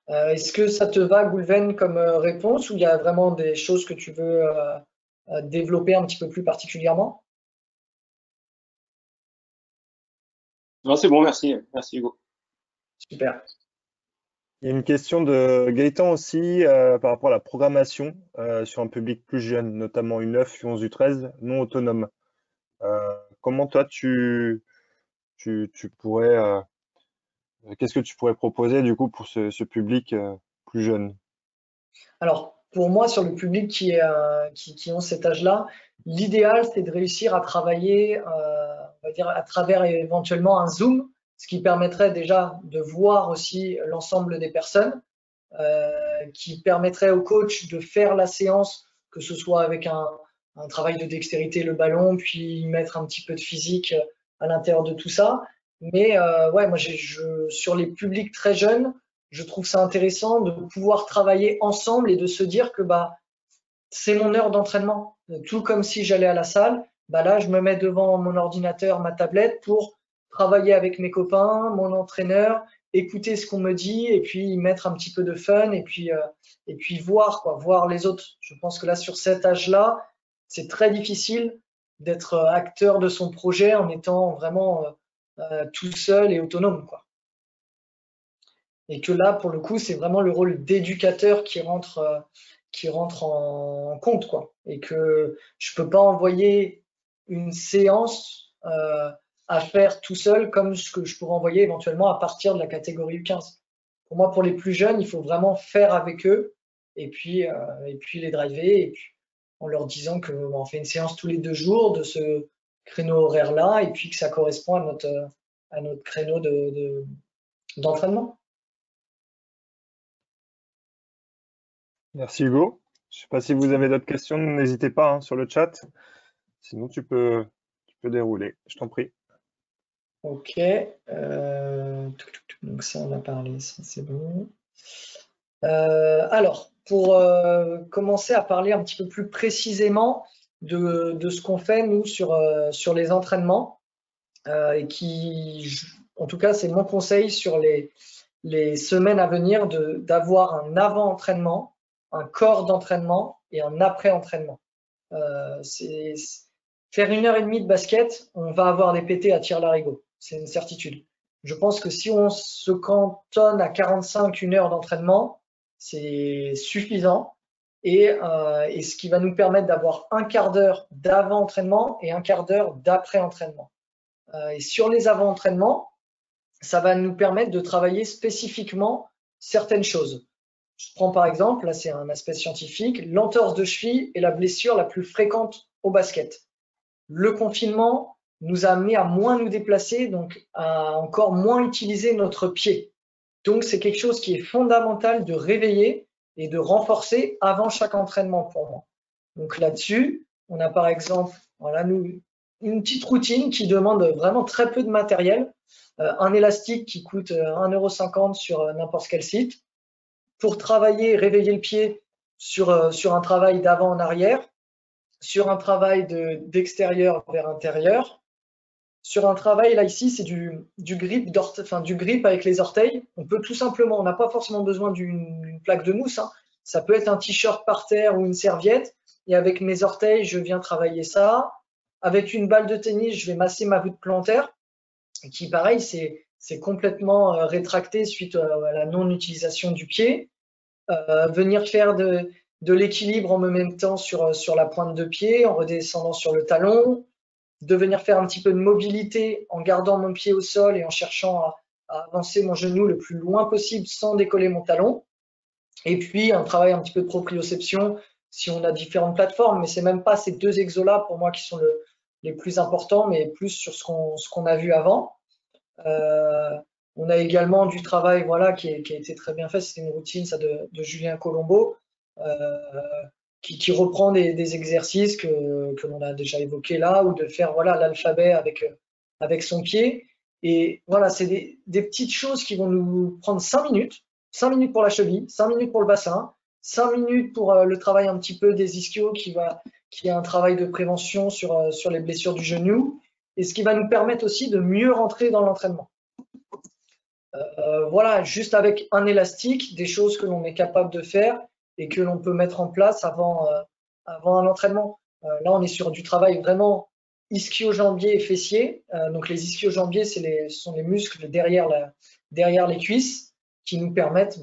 Est-ce que ça te va, Goulven, comme réponse ou il y a vraiment des choses que tu veux développer un petit peu plus particulièrement? Non, c'est bon, merci. Merci, Hugo. Super. Il y a une question de Gaëtan aussi par rapport à la programmation sur un public plus jeune, notamment U9, U11, U13, non autonome. Comment toi, tu pourrais, qu'est-ce que tu pourrais proposer du coup pour ce public plus jeune? Alors, pour moi, sur le public qui ont cet âge-là, l'idéal, c'est de réussir à travailler, on va dire, à travers éventuellement un Zoom, ce qui permettrait déjà de voir aussi l'ensemble des personnes, qui permettrait au coach de faire la séance, que ce soit avec un travail de dextérité, le ballon, puis mettre un petit peu de physique à l'intérieur de tout ça. Mais ouais, moi, sur les publics très jeunes, je trouve ça intéressant de pouvoir travailler ensemble et de se dire que bah, c'est mon heure d'entraînement. Tout comme si j'allais à la salle, bah là, je me mets devant mon ordinateur, ma tablette pour travailler avec mes copains, mon entraîneur, écouter ce qu'on me dit et puis mettre un petit peu de fun et puis voir les autres. Je pense que là, sur cet âge-là, c'est très difficile d'être acteur de son projet en étant vraiment tout seul et autonome, quoi. Et que là, pour le coup, c'est vraiment le rôle d'éducateur qui rentre en compte, quoi. Et que je peux pas envoyer une séance à faire tout seul comme ce que je pourrais envoyer éventuellement à partir de la catégorie U15. Pour moi, pour les plus jeunes, il faut vraiment faire avec eux et puis les driver et puis en leur disant qu'on fait une séance tous les 2 jours de ce créneau horaire-là et puis que ça correspond à notre créneau d'entraînement. Merci Hugo. Je ne sais pas si vous avez d'autres questions, n'hésitez pas sur le chat. Sinon, tu peux dérouler. Je t'en prie. Ok. Donc ça, on a parlé, ça c'est bon. Alors, pour commencer à parler un petit peu plus précisément de ce qu'on fait, nous, sur les entraînements, et en tout cas, c'est mon conseil sur les semaines à venir d'avoir un avant-entraînement, un corps d'entraînement et un après-entraînement. Faire 1h30 de basket, on va avoir des PT à tir-larigot, c'est une certitude. Je pense que si on se cantonne à 45 1 heure d'entraînement, c'est suffisant et ce qui va nous permettre d'avoir un quart d'heure d'avant-entraînement et un quart d'heure d'après-entraînement. Et sur les avant-entraînements, ça va nous permettre de travailler spécifiquement certaines choses. Je prends par exemple, là c'est un aspect scientifique, l'entorse de cheville est la blessure la plus fréquente au basket. Le confinement nous a amené à moins nous déplacer, donc à encore moins utiliser notre pied. Donc c'est quelque chose qui est fondamental de réveiller et de renforcer avant chaque entraînement pour moi. Donc là-dessus, on a par exemple, voilà, une petite routine qui demande vraiment très peu de matériel, un élastique qui coûte 1,50 € sur n'importe quel site, pour travailler, réveiller le pied sur un travail d'avant en arrière, sur un travail d'extérieur vers intérieur, sur un travail, là ici, c'est du grip avec les orteils. On peut tout simplement, on n'a pas forcément besoin d'une plaque de mousse, hein. Ça peut être un t-shirt par terre ou une serviette. Et avec mes orteils, je viens travailler ça. Avec une balle de tennis, je vais masser ma voûte plantaire, qui pareil, c'est complètement rétracté suite à la non-utilisation du pied. Venir faire de l'équilibre en me mettant sur la pointe de pied, en redescendant sur le talon, de venir faire un petit peu de mobilité en gardant mon pied au sol et en cherchant à avancer mon genou le plus loin possible sans décoller mon talon. Et puis un travail un petit peu de proprioception si on a différentes plateformes, mais c'est même pas ces 2 exos-là pour moi qui sont les plus importants, mais plus sur ce qu'on a vu avant. On a également du travail voilà, qui a été très bien fait, c'était une routine ça, de Julien Colombo, qui reprend des exercices que l'on a déjà évoqués là, ou de faire voilà, l'alphabet avec son pied. Et voilà, c'est des petites choses qui vont nous prendre 5 minutes. 5 minutes pour la cheville, 5 minutes pour le bassin, 5 minutes pour le travail un petit peu des ischios qui est un travail de prévention sur les blessures du genou, et ce qui va nous permettre aussi de mieux rentrer dans l'entraînement. Voilà, juste avec un élastique, des choses que l'on est capable de faire et que l'on peut mettre en place avant un entraînement. Là, on est sur du travail vraiment ischio-jambier et fessier. Donc les ischio-jambiers, ce sont les muscles derrière les cuisses qui nous permettent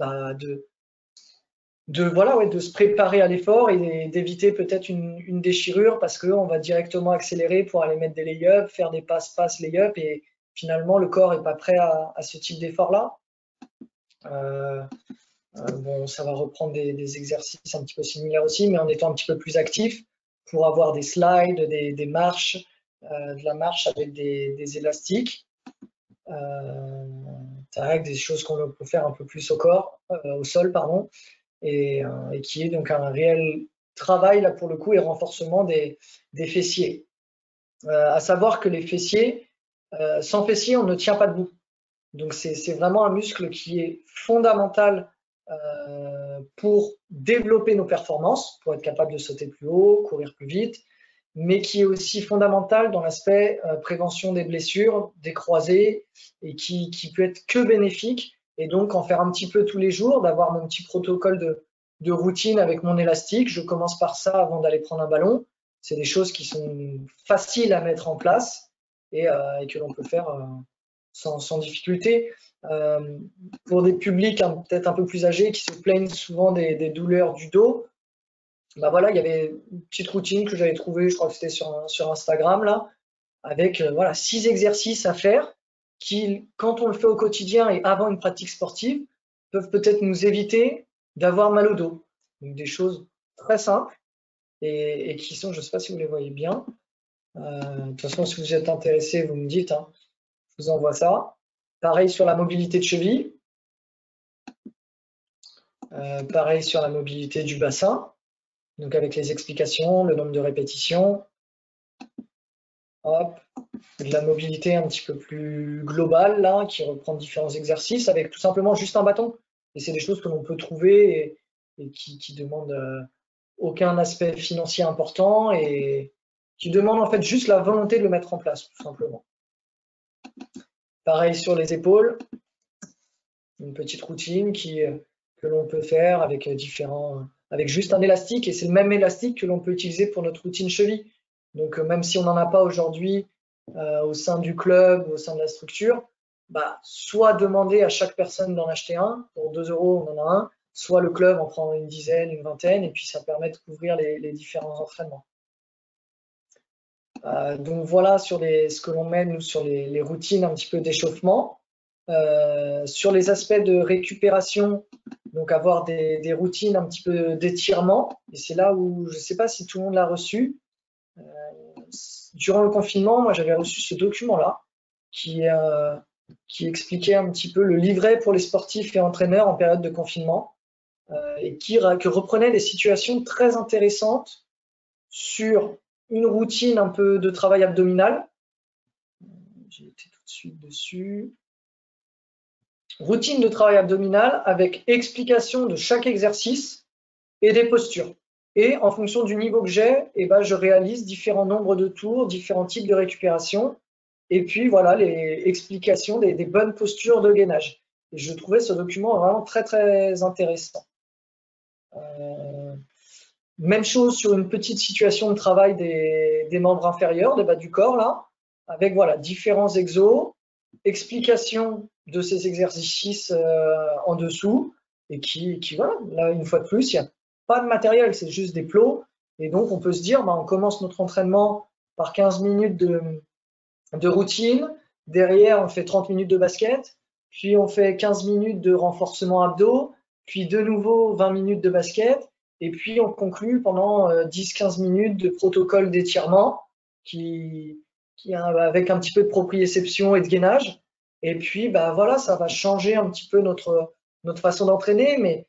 de se préparer à l'effort et d'éviter peut-être une déchirure parce qu'on va directement accélérer pour aller mettre des lay-ups, faire des passe-passe lay-up et finalement le corps n'est pas prêt à ce type d'effort-là. Bon, ça va reprendre des exercices un petit peu similaires aussi, mais en étant un petit peu plus actif pour avoir des slides, des marches, de la marche avec des élastiques, des choses qu'on peut faire un peu plus au sol, pardon, et qui est donc un réel travail là pour le coup et renforcement des fessiers. À savoir que les fessiers, sans fessiers, on ne tient pas debout. Donc c'est vraiment un muscle qui est fondamental pour développer nos performances, pour être capable de sauter plus haut, courir plus vite, mais qui est aussi fondamental dans l'aspect prévention des blessures, des croisés, et qui peut être que bénéfique. Et donc en faire un petit peu tous les jours, d'avoir mon petit protocole de routine avec mon élastique. Je commence par ça avant d'aller prendre un ballon. C'est des choses qui sont faciles à mettre en place et que l'on peut faire sans difficulté. Pour des publics peut-être un peu plus âgés qui se plaignent souvent des douleurs du dos, bah voilà, il y avait une petite routine que j'avais trouvée, je crois que c'était sur Instagram, là, avec voilà, 6 exercices à faire qui, quand on le fait au quotidien et avant une pratique sportive, peuvent peut-être nous éviter d'avoir mal au dos. Donc des choses très simples et qui sont, je ne sais pas si vous les voyez bien. De toute façon, si vous êtes intéressé, vous me dites, hein, je vous envoie ça. Pareil sur la mobilité de cheville. Pareil sur la mobilité du bassin. Donc avec les explications, le nombre de répétitions. Hop. De la mobilité un petit peu plus globale, là, qui reprend différents exercices avec tout simplement juste un bâton. Et c'est des choses que l'on peut trouver et qui demandent aucun aspect financier important et qui demandent en fait juste la volonté de le mettre en place, tout simplement. Pareil sur les épaules, une petite routine que l'on peut faire avec avec juste un élastique, et c'est le même élastique que l'on peut utiliser pour notre routine cheville. Donc même si on n'en a pas aujourd'hui au sein du club, au sein de la structure, bah, soit demander à chaque personne d'en acheter un, pour 2 €, on en a un, soit le club en prend une dizaine, une vingtaine, et puis ça permet de couvrir les différents entraînements. Donc voilà sur ce que l'on mène nous, sur les routines un petit peu d'échauffement. Sur les aspects de récupération, donc avoir des routines un petit peu d'étirement, et c'est là où je ne sais pas si tout le monde l'a reçu. Durant le confinement, moi j'avais reçu ce document-là qui expliquait un petit peu le livret pour les sportifs et entraîneurs en période de confinement et qui reprenait des situations très intéressantes sur une routine un peu de travail abdominal. J'ai été tout de suite dessus. Routine de travail abdominal avec explication de chaque exercice et des postures. Et en fonction du niveau que j'ai, je réalise différents nombres de tours, différents types de récupération. Et puis voilà les explications des bonnes postures de gainage. Et je trouvais ce document vraiment très très intéressant. Même chose sur une petite situation de travail des membres inférieurs, des bas du corps, là, avec voilà, différents exos, explication de ces exercices en dessous, et qui voilà, là, une fois de plus, il n'y a pas de matériel, c'est juste des plots. Et donc, on peut se dire, on commence notre entraînement par 15 minutes de routine. Derrière, on fait 30 minutes de basket. Puis, on fait 15 minutes de renforcement abdos. Puis, de nouveau, 20 minutes de basket. Et puis, on conclut pendant 10-15 minutes de protocole d'étirement avec un petit peu de proprioception et de gainage. Et puis, voilà, ça va changer un petit peu notre façon d'entraîner. Mais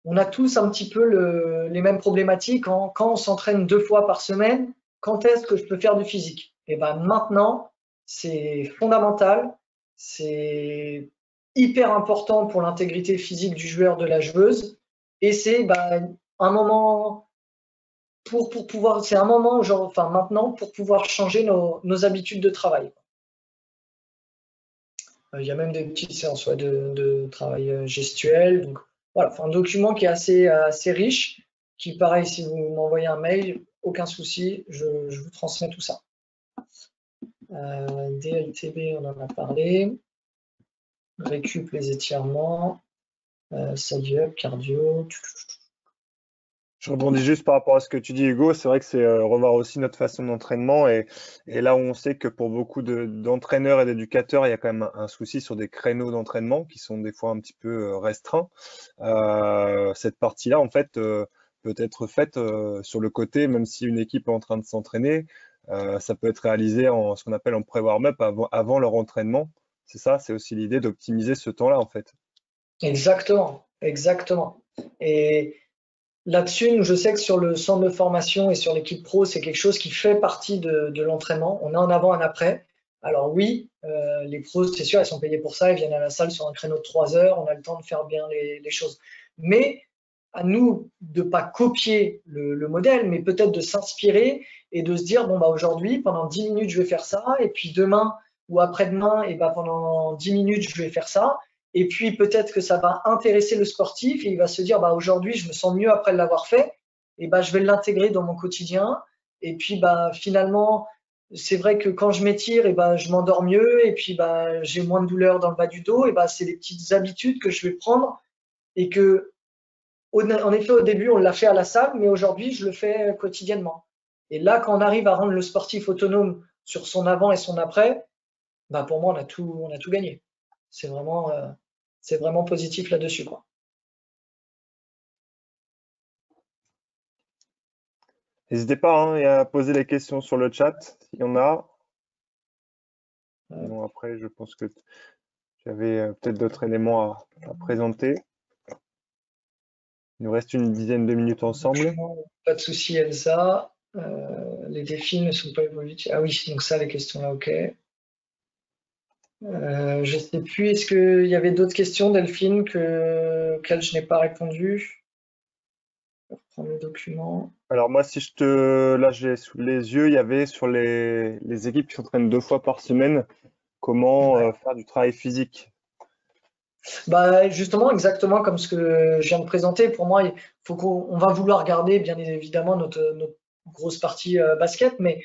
on a tous un petit peu les mêmes problématiques. Quand on s'entraîne 2 fois par semaine, quand est-ce que je peux faire du physique? Et maintenant, c'est fondamental, c'est hyper important pour l'intégrité physique du joueur, de la joueuse, et c'est un moment pour pouvoir, c'est un moment maintenant pour pouvoir changer nos habitudes de travail. Il y a même des petites séances de travail gestuel. Donc voilà, un document qui est assez riche, qui pareil, si vous m'envoyez un mail, aucun souci, je vous transmets tout ça. DLTB, on en a parlé. Récup, les étirements. Side up, cardio. Je rebondis juste par rapport à ce que tu dis, Hugo. C'est vrai que c'est revoir aussi notre façon d'entraînement. Et là où on sait que pour beaucoup d'entraîneurs et d'éducateurs, il y a quand même un souci sur des créneaux d'entraînement qui sont des fois un petit peu restreints. Cette partie-là, en fait, peut être faite sur le côté, même si une équipe est en train de s'entraîner. Ça peut être réalisé en ce qu'on appelle en pré-warm-up avant leur entraînement. C'est ça, c'est aussi l'idée d'optimiser ce temps-là, en fait. Exactement, exactement. Et là-dessus, nous, je sais que sur le centre de formation et sur l'équipe pro, c'est quelque chose qui fait partie de l'entraînement. On a un avant, un après. Alors oui, les pros, c'est sûr, ils sont payés pour ça, ils viennent à la salle sur un créneau de 3 heures, on a le temps de faire bien les choses. Mais à nous de pas copier le modèle, mais peut-être de s'inspirer et de se dire, bon, bah, aujourd'hui, pendant 10 minutes, je vais faire ça, et puis demain ou après-demain, et bah, pendant 10 minutes, je vais faire ça. Et puis peut-être que ça va intéresser le sportif et il va se dire, bah, aujourd'hui, je me sens mieux après l'avoir fait, et bah, je vais l'intégrer dans mon quotidien. Et puis bah, finalement, c'est vrai que quand je m'étire, et bah, je m'endors mieux, et puis bah, j'ai moins de douleur dans le bas du dos. Et bah, c'est des petites habitudes que je vais prendre et que, en effet, au début, on l'a fait à la salle, mais aujourd'hui, je le fais quotidiennement. Et là, quand on arrive à rendre le sportif autonome sur son avant et son après, bah, pour moi, on a tout gagné. C'est vraiment positif là-dessus, quoi. N'hésitez pas hein, à poser les questions sur le chat s'il y en a. Sinon, après, je pense que j'avais peut-être d'autres éléments à présenter. Il nous reste une dizaine de minutes ensemble. Pas de souci, Elsa. Les défis ne sont pas évolutifs. Ah oui, donc ça, les questions là, ok. Je ne sais plus, est-ce qu'il y avait d'autres questions, Delphine, auxquelles je n'ai pas répondu? Je vais reprendre le document. Alors moi, si là, j'ai sous les yeux, il y avait sur les équipes qui s'entraînent 2 fois par semaine, comment faire du travail physique. Bah, justement, exactement comme ce que je viens de présenter. Pour moi, il faut qu'on va vouloir garder, bien évidemment, notre grosse partie basket, mais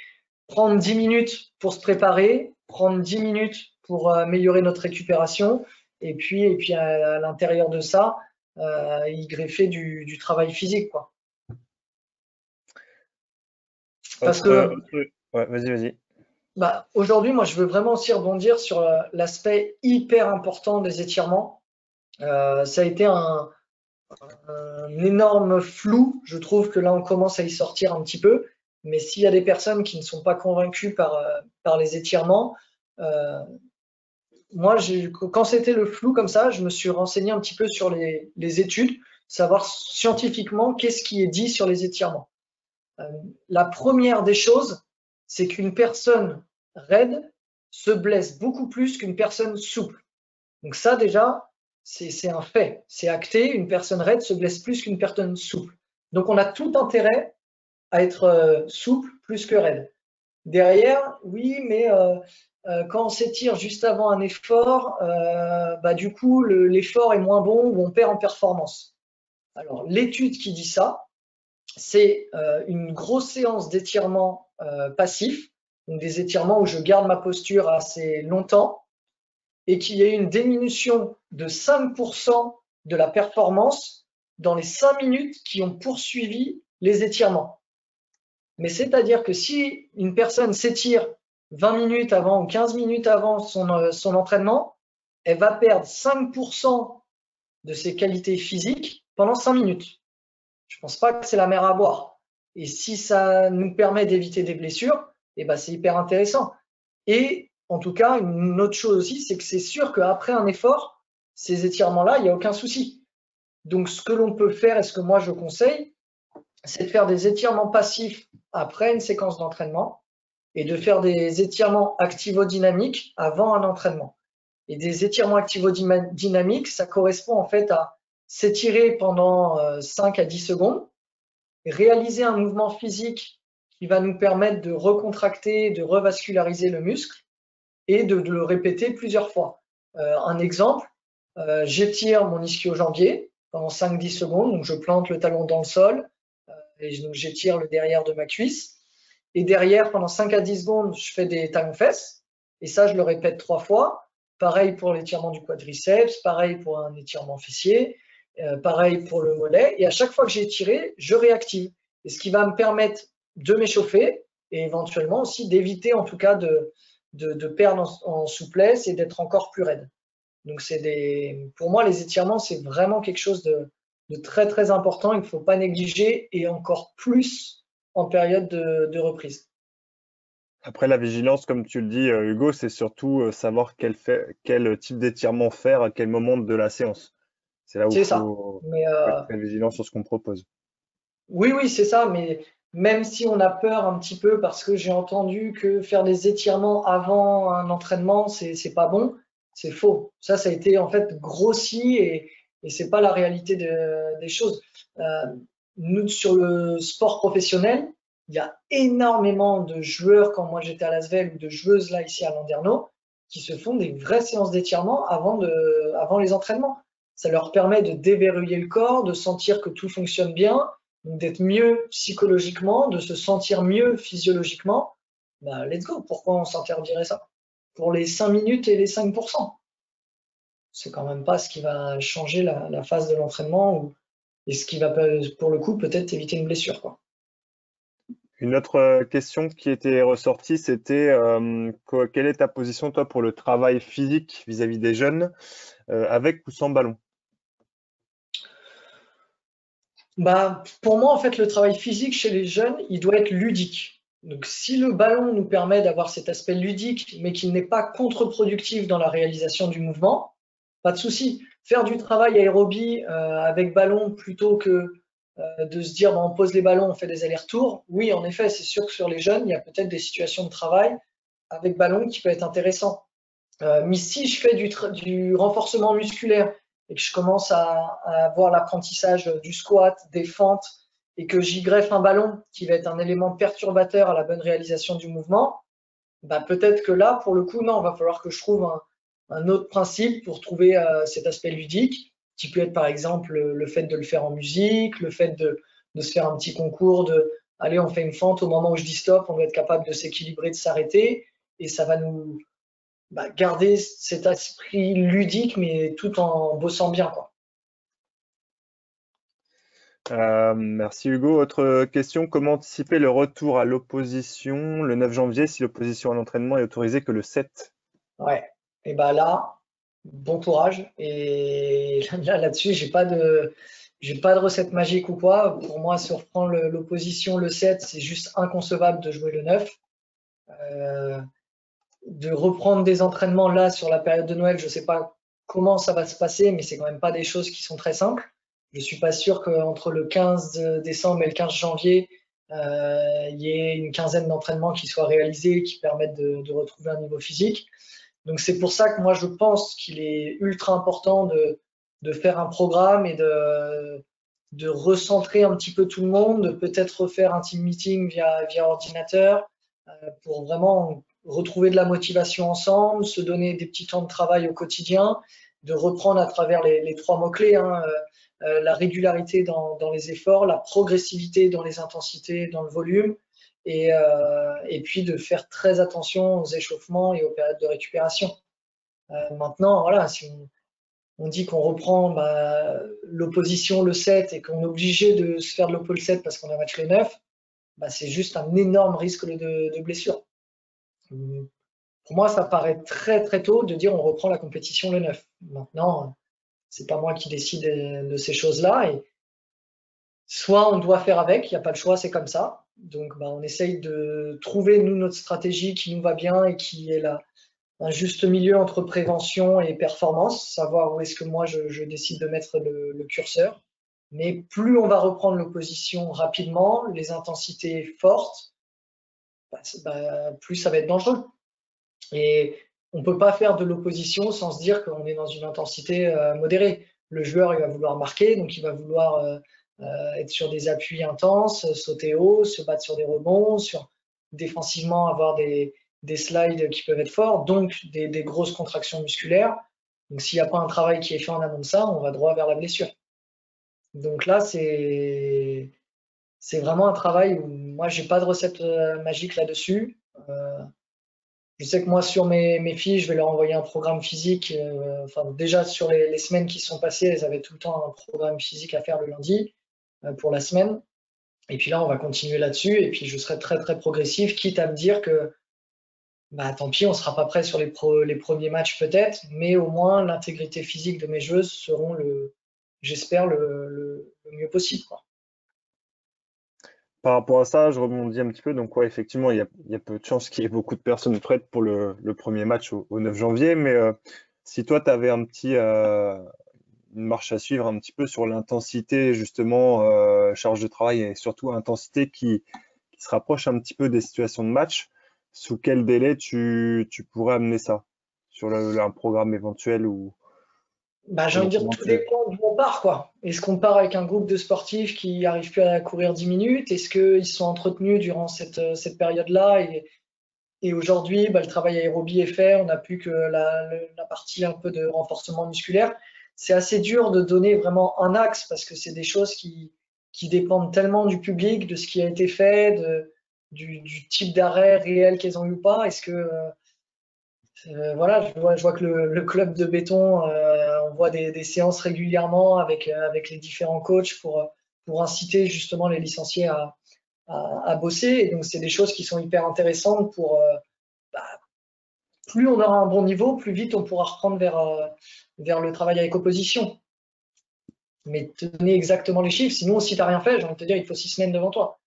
prendre 10 minutes pour se préparer, prendre 10 minutes pour améliorer notre récupération, et puis à l'intérieur de ça, y greffer du travail physique, quoi. Parce que ouais, vas-y. bah, aujourd'hui, moi, je veux vraiment aussi rebondir sur l'aspect hyper important des étirements. Ça a été un énorme flou. Je trouve que là, on commence à y sortir un petit peu. Mais s'il y a des personnes qui ne sont pas convaincues par les étirements, moi, quand c'était le flou comme ça, je me suis renseigné un petit peu sur les études, savoir scientifiquement qu'est-ce qui est dit sur les étirements. La première des choses, c'est qu'une personne raide se blesse beaucoup plus qu'une personne souple. Donc ça, déjà, c'est un fait, c'est acté, une personne raide se blesse plus qu'une personne souple. Donc on a tout intérêt à être souple plus que raide. Derrière, oui, mais quand on s'étire juste avant un effort, bah, du coup, l'effort est moins bon ou on perd en performance. Alors, l'étude qui dit ça, c'est une grosse séance d'étirement passif, donc des étirements où je garde ma posture assez longtemps, et qu'il y ait une diminution de 5% de la performance dans les 5 minutes qui ont poursuivi les étirements. Mais c'est-à-dire que si une personne s'étire 20 minutes avant ou 15 minutes avant son entraînement, elle va perdre 5% de ses qualités physiques pendant 5 minutes. Je ne pense pas que c'est la mer à boire. Et si ça nous permet d'éviter des blessures, eh ben c'est hyper intéressant. Et en tout cas, une autre chose aussi, c'est que c'est sûr qu'après un effort, ces étirements-là, il n'y a aucun souci. Donc, ce que l'on peut faire et ce que moi je conseille, c'est de faire des étirements passifs après une séquence d'entraînement et de faire des étirements activo-dynamiques avant un entraînement. Et des étirements activo-dynamiques, ça correspond en fait à s'étirer pendant 5 à 10 secondes, réaliser un mouvement physique qui va nous permettre de recontracter, de revasculariser le muscle et de le répéter plusieurs fois. Un exemple, j'étire mon ischio-jambier pendant 5-10 secondes, donc je plante le talon dans le sol et donc j'étire le derrière de ma cuisse. Et derrière, pendant 5 à 10 secondes, je fais des talons-fesses et ça, je le répète 3 fois. Pareil pour l'étirement du quadriceps, pareil pour un étirement fessier. pareil pour le mollet. Et à chaque fois que j'ai étiré, je réactive. Et ce qui va me permettre de m'échauffer et éventuellement aussi d'éviter en tout cas de perdre en souplesse et d'être encore plus raide. Donc pour moi, les étirements, c'est vraiment quelque chose de très très important. Il ne faut pas négliger et encore plus en période de reprise. Après, la vigilance, comme tu le dis, Hugo, c'est surtout savoir quel type d'étirement faire à quel moment de la séance. C'est là où il C'est ça. faut Mais être très vigilant sur ce qu'on propose. oui, c'est ça. Mais même si on a peur un petit peu parce que j'ai entendu que faire des étirements avant un entraînement, c'est pas bon, c'est faux. Ça a été en fait grossi et c'est pas la réalité des choses. Nous, sur le sport professionnel, il y a énormément de joueurs, quand moi j'étais à Lasvel, ou de joueuses là ici à Landerneau, qui se font des vraies séances d'étirement avant les entraînements. Ça leur permet de déverrouiller le corps, de sentir que tout fonctionne bien, d'être mieux psychologiquement, de se sentir mieux physiologiquement. Bah, let's go, pourquoi on s'interdirait ça? Pour les 5 minutes et les 5%. C'est quand même pas ce qui va changer la phase de l'entraînement et ce qui va, pour le coup, peut-être éviter une blessure, quoi. Une autre question qui était ressortie, c'était quelle est ta position, toi, pour le travail physique vis-à-vis des jeunes, avec ou sans ballon? Bah, pour moi, en fait, le travail physique chez les jeunes, il doit être ludique. Donc, si le ballon nous permet d'avoir cet aspect ludique, mais qu'il n'est pas contre-productif dans la réalisation du mouvement, pas de souci. Faire du travail aérobie avec ballon plutôt que de se dire on pose les ballons, on fait des allers-retours. Oui, en effet, c'est sûr que sur les jeunes, il y a peut-être des situations de travail avec ballon qui peut être intéressant. Mais si je fais du renforcement musculaire et que je commence à avoir l'apprentissage du squat, des fentes, et que j'y greffe un ballon qui va être un élément perturbateur à la bonne réalisation du mouvement, bah peut-être que là, pour le coup, non, il va falloir que je trouve un autre principe pour trouver cet aspect ludique, qui peut être par exemple le fait de le faire en musique, le fait de se faire un petit concours de allez, on fait une fente, au moment où je dis stop, on doit être capable de s'équilibrer, de s'arrêter, et ça va nous garder cet esprit ludique, mais tout en bossant bien, quoi. Merci Hugo. Autre question, comment anticiper le retour à l'opposition le 9 janvier si l'opposition à l'entraînement est autorisée que le 7? Ouais, et bah là, bon courage. Et là-dessus, j'ai pas de recette magique ou quoi. Pour moi, si on reprend l'opposition le 7, c'est juste inconcevable de jouer le 9. De reprendre des entraînements là sur la période de Noël, je sais pas comment ça va se passer, mais c'est quand même pas des choses qui sont très simples. Je suis pas sûr qu'entre le 15 décembre et le 15 janvier, il y ait une quinzaine d'entraînements qui soient réalisés, qui permettent de retrouver un niveau physique. Donc c'est pour ça que moi je pense qu'il est ultra important de faire un programme et de recentrer un petit peu tout le monde, de peut-être refaire un team meeting via ordinateur pour vraiment retrouver de la motivation ensemble, se donner des petits temps de travail au quotidien, de reprendre à travers les trois mots-clés, hein, la régularité dans les efforts, la progressivité dans les intensités, dans le volume, et puis de faire très attention aux échauffements et aux périodes de récupération. Maintenant, voilà, si on dit qu'on reprend l'opposition le 7 et qu'on est obligé de se faire de l'oppo le 7 parce qu'on a match le 9, c'est juste un énorme risque de blessure. Pour moi, ça paraît très très tôt de dire on reprend la compétition le 9. Maintenant, c'est pas moi qui décide de ces choses-là. Et soit on doit faire avec, il n'y a pas de choix, c'est comme ça. Donc, on essaye de trouver, nous, notre stratégie qui nous va bien et qui est un juste milieu entre prévention et performance, savoir où est-ce que moi, je décide de mettre le curseur. Mais plus on va reprendre l'opposition rapidement, les intensités fortes, plus ça va être dangereux. Et on ne peut pas faire de l'opposition sans se dire qu'on est dans une intensité modérée. Le joueur, il va vouloir marquer, donc il va vouloir être sur des appuis intenses, sauter haut, se battre sur des rebonds, défensivement avoir des slides qui peuvent être forts, donc des grosses contractions musculaires. Donc s'il n'y a pas un travail qui est fait en amont de ça, on va droit vers la blessure. Donc là, c'est vraiment un travail où moi, j'ai pas de recette magique là-dessus. Je sais que moi, sur mes filles, je vais leur envoyer un programme physique. Enfin, déjà, sur les semaines qui sont passées, elles avaient tout le temps un programme physique à faire le lundi pour la semaine. Et puis là, on va continuer là-dessus. Et puis, je serai très, très progressif, quitte à me dire que bah, tant pis, on ne sera pas prêt sur les premiers matchs peut-être, mais au moins l'intégrité physique de mes joueuses seront, j'espère, le mieux possible, quoi. Par rapport à ça, je rebondis un petit peu. Donc, ouais, effectivement, il y a peu de chances qu'il y ait beaucoup de personnes prêtes pour le premier match au 9 janvier. Mais si toi, tu avais une marche à suivre un petit peu sur l'intensité, justement, charge de travail et surtout intensité qui se rapproche un petit peu des situations de match, sous quel délai tu pourrais amener ça sur un programme éventuel ou Bah, j'ai envie de dire, tout dépend d'où on part, quoi. Est-ce qu'on part avec un groupe de sportifs qui n'arrivent plus à courir 10 minutes? Est-ce qu'ils sont entretenus durant cette période-là? Et aujourd'hui, bah, le travail aérobie est fait, on n'a plus que la partie un peu de renforcement musculaire. C'est assez dur de donner vraiment un axe parce que c'est des choses qui dépendent tellement du public, de ce qui a été fait, du type d'arrêt réel qu'elles ont eu ou pas. Est-ce que voilà, je vois que le club de béton, on voit des séances régulièrement avec les différents coachs pour inciter justement les licenciés à bosser. Et donc, c'est des choses qui sont hyper intéressantes pour bah, plus on aura un bon niveau, plus vite on pourra reprendre vers le travail avec opposition. Mais te donner exactement les chiffres, sinon si tu n'as rien fait, j'ai envie de te dire, il faut 6 semaines devant toi.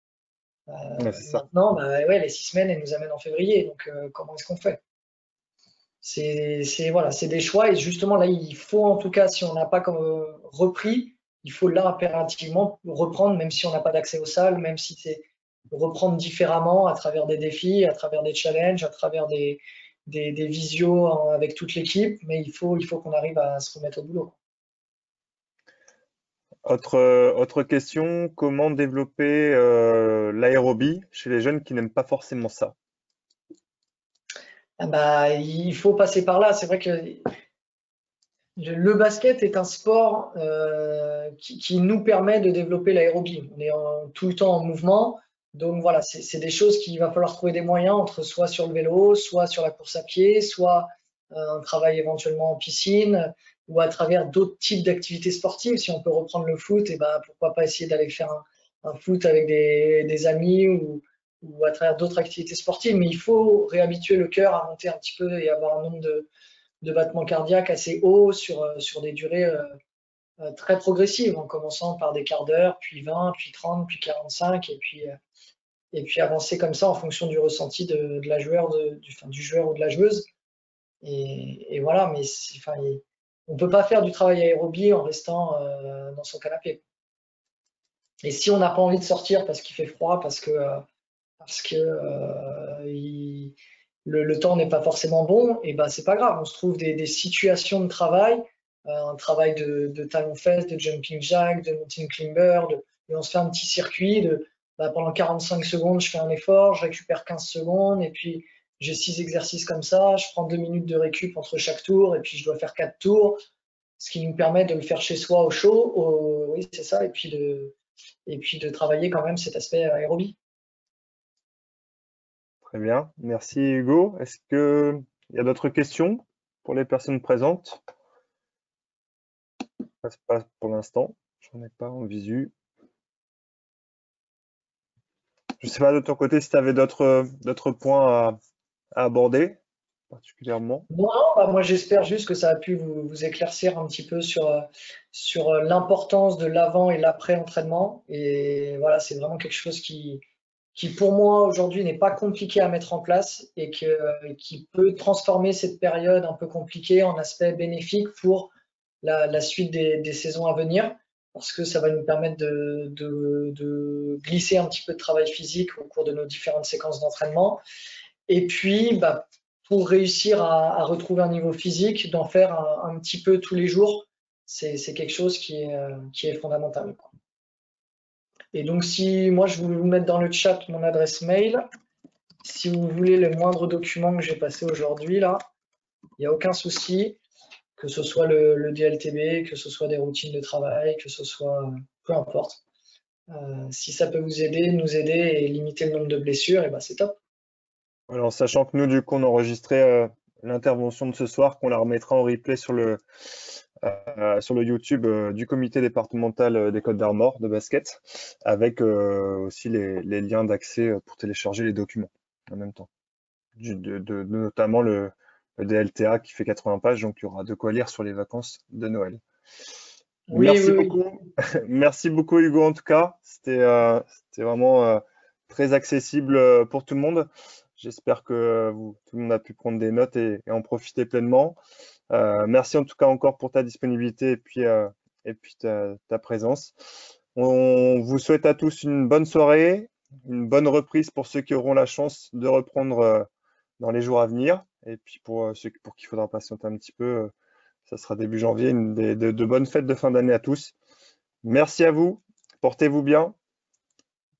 Ouais, c'est ça. Maintenant, bah, ouais, les 6 semaines, elles nous amènent en février. Donc, comment est-ce qu'on fait? Voilà, c'est des choix. Et justement, là, il faut en tout cas, si on n'a pas repris, il faut là impérativement reprendre, même si on n'a pas d'accès aux salles, même si c'est reprendre différemment à travers des défis, à travers des challenges, à travers des visios avec toute l'équipe. Mais il faut qu'on arrive à se remettre au boulot. Autre question, comment développer l'aérobie chez les jeunes qui n'aiment pas forcément ça? Ah bah, il faut passer par là. C'est vrai que le basket est un sport qui nous permet de développer l'aérobie. On est tout le temps en mouvement. Donc voilà, c'est des choses qu'il va falloir trouver des moyens entre soit sur le vélo, soit sur la course à pied, soit un travail éventuellement en piscine ou à travers d'autres types d'activités sportives. Si on peut reprendre le foot, et ben pourquoi pas essayer d'aller faire un foot avec des amis ou à travers d'autres activités sportives. Mais il faut réhabituer le cœur à monter un petit peu et avoir un nombre de battements cardiaques assez hauts sur des durées très progressives, en commençant par des quarts d'heure, puis 20, puis 30, puis 45, et puis avancer comme ça en fonction du ressenti de la joueur, du joueur ou de la joueuse. Et voilà, mais on ne peut pas faire du travail aérobie en restant dans son canapé. Et si on n'a pas envie de sortir parce qu'il fait froid, parce que le temps n'est pas forcément bon, et ben c'est pas grave. On se trouve des situations de travail, un travail de talon-fesse, de jumping jack, de mountain climber, et on se fait un petit circuit pendant 45 secondes, je fais un effort, je récupère 15 secondes, et puis j'ai 6 exercices comme ça, je prends 2 minutes de récup entre chaque tour, et puis je dois faire 4 tours, ce qui nous permet de le faire chez soi au chaud, oui c'est ça, et puis de travailler quand même cet aspect aérobie. Très bien, merci Hugo. Est-ce qu'il y a d'autres questions pour les personnes présentes? Ça se passe pour l'instant, j'en ai pas en visu. Je ne sais pas de ton côté si tu avais d'autres points à aborder particulièrement. Non, moi j'espère juste que ça a pu vous éclaircir un petit peu sur l'importance de l'avant et l'après entraînement. Et voilà, c'est vraiment quelque chose qui pour moi aujourd'hui n'est pas compliqué à mettre en place et qui peut transformer cette période un peu compliquée en aspect bénéfique pour la suite des saisons à venir, parce que ça va nous permettre de glisser un petit peu de travail physique au cours de nos différentes séquences d'entraînement. Et puis, pour réussir à retrouver un niveau physique, d'en faire un petit peu tous les jours, c'est quelque chose qui est fondamental. Et donc, si moi, je voulais vous mettre dans le chat mon adresse mail, si vous voulez le moindre document que j'ai passé aujourd'hui, là, il n'y a aucun souci, que ce soit le DLTB, que ce soit des routines de travail, que ce soit peu importe. Si ça peut vous aider, nous aider et limiter le nombre de blessures, et ben c'est top. Alors, sachant que nous, du coup, on a enregistré l'intervention de ce soir, qu'on la remettra en replay sur le YouTube du comité départemental des Côtes d'Armor de basket, avec aussi les liens d'accès pour télécharger les documents en même temps. Notamment le DLTA qui fait 80 pages, donc il y aura de quoi lire sur les vacances de Noël. Oui, Merci oui, oui. beaucoup. Merci beaucoup, Hugo, en tout cas. C'était vraiment très accessible pour tout le monde. J'espère que tout le monde a pu prendre des notes et en profiter pleinement. Merci en tout cas encore pour ta disponibilité et puis ta présence. On vous souhaite à tous une bonne soirée, une bonne reprise pour ceux qui auront la chance de reprendre dans les jours à venir. Et puis pour ceux pour qui il faudra patienter un petit peu, ça sera début janvier. De bonnes fêtes de fin d'année à tous. Merci à vous. Portez-vous bien.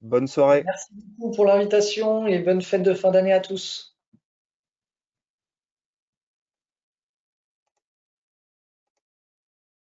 Bonne soirée. Merci beaucoup pour l'invitation et bonne fête de fin d'année à tous.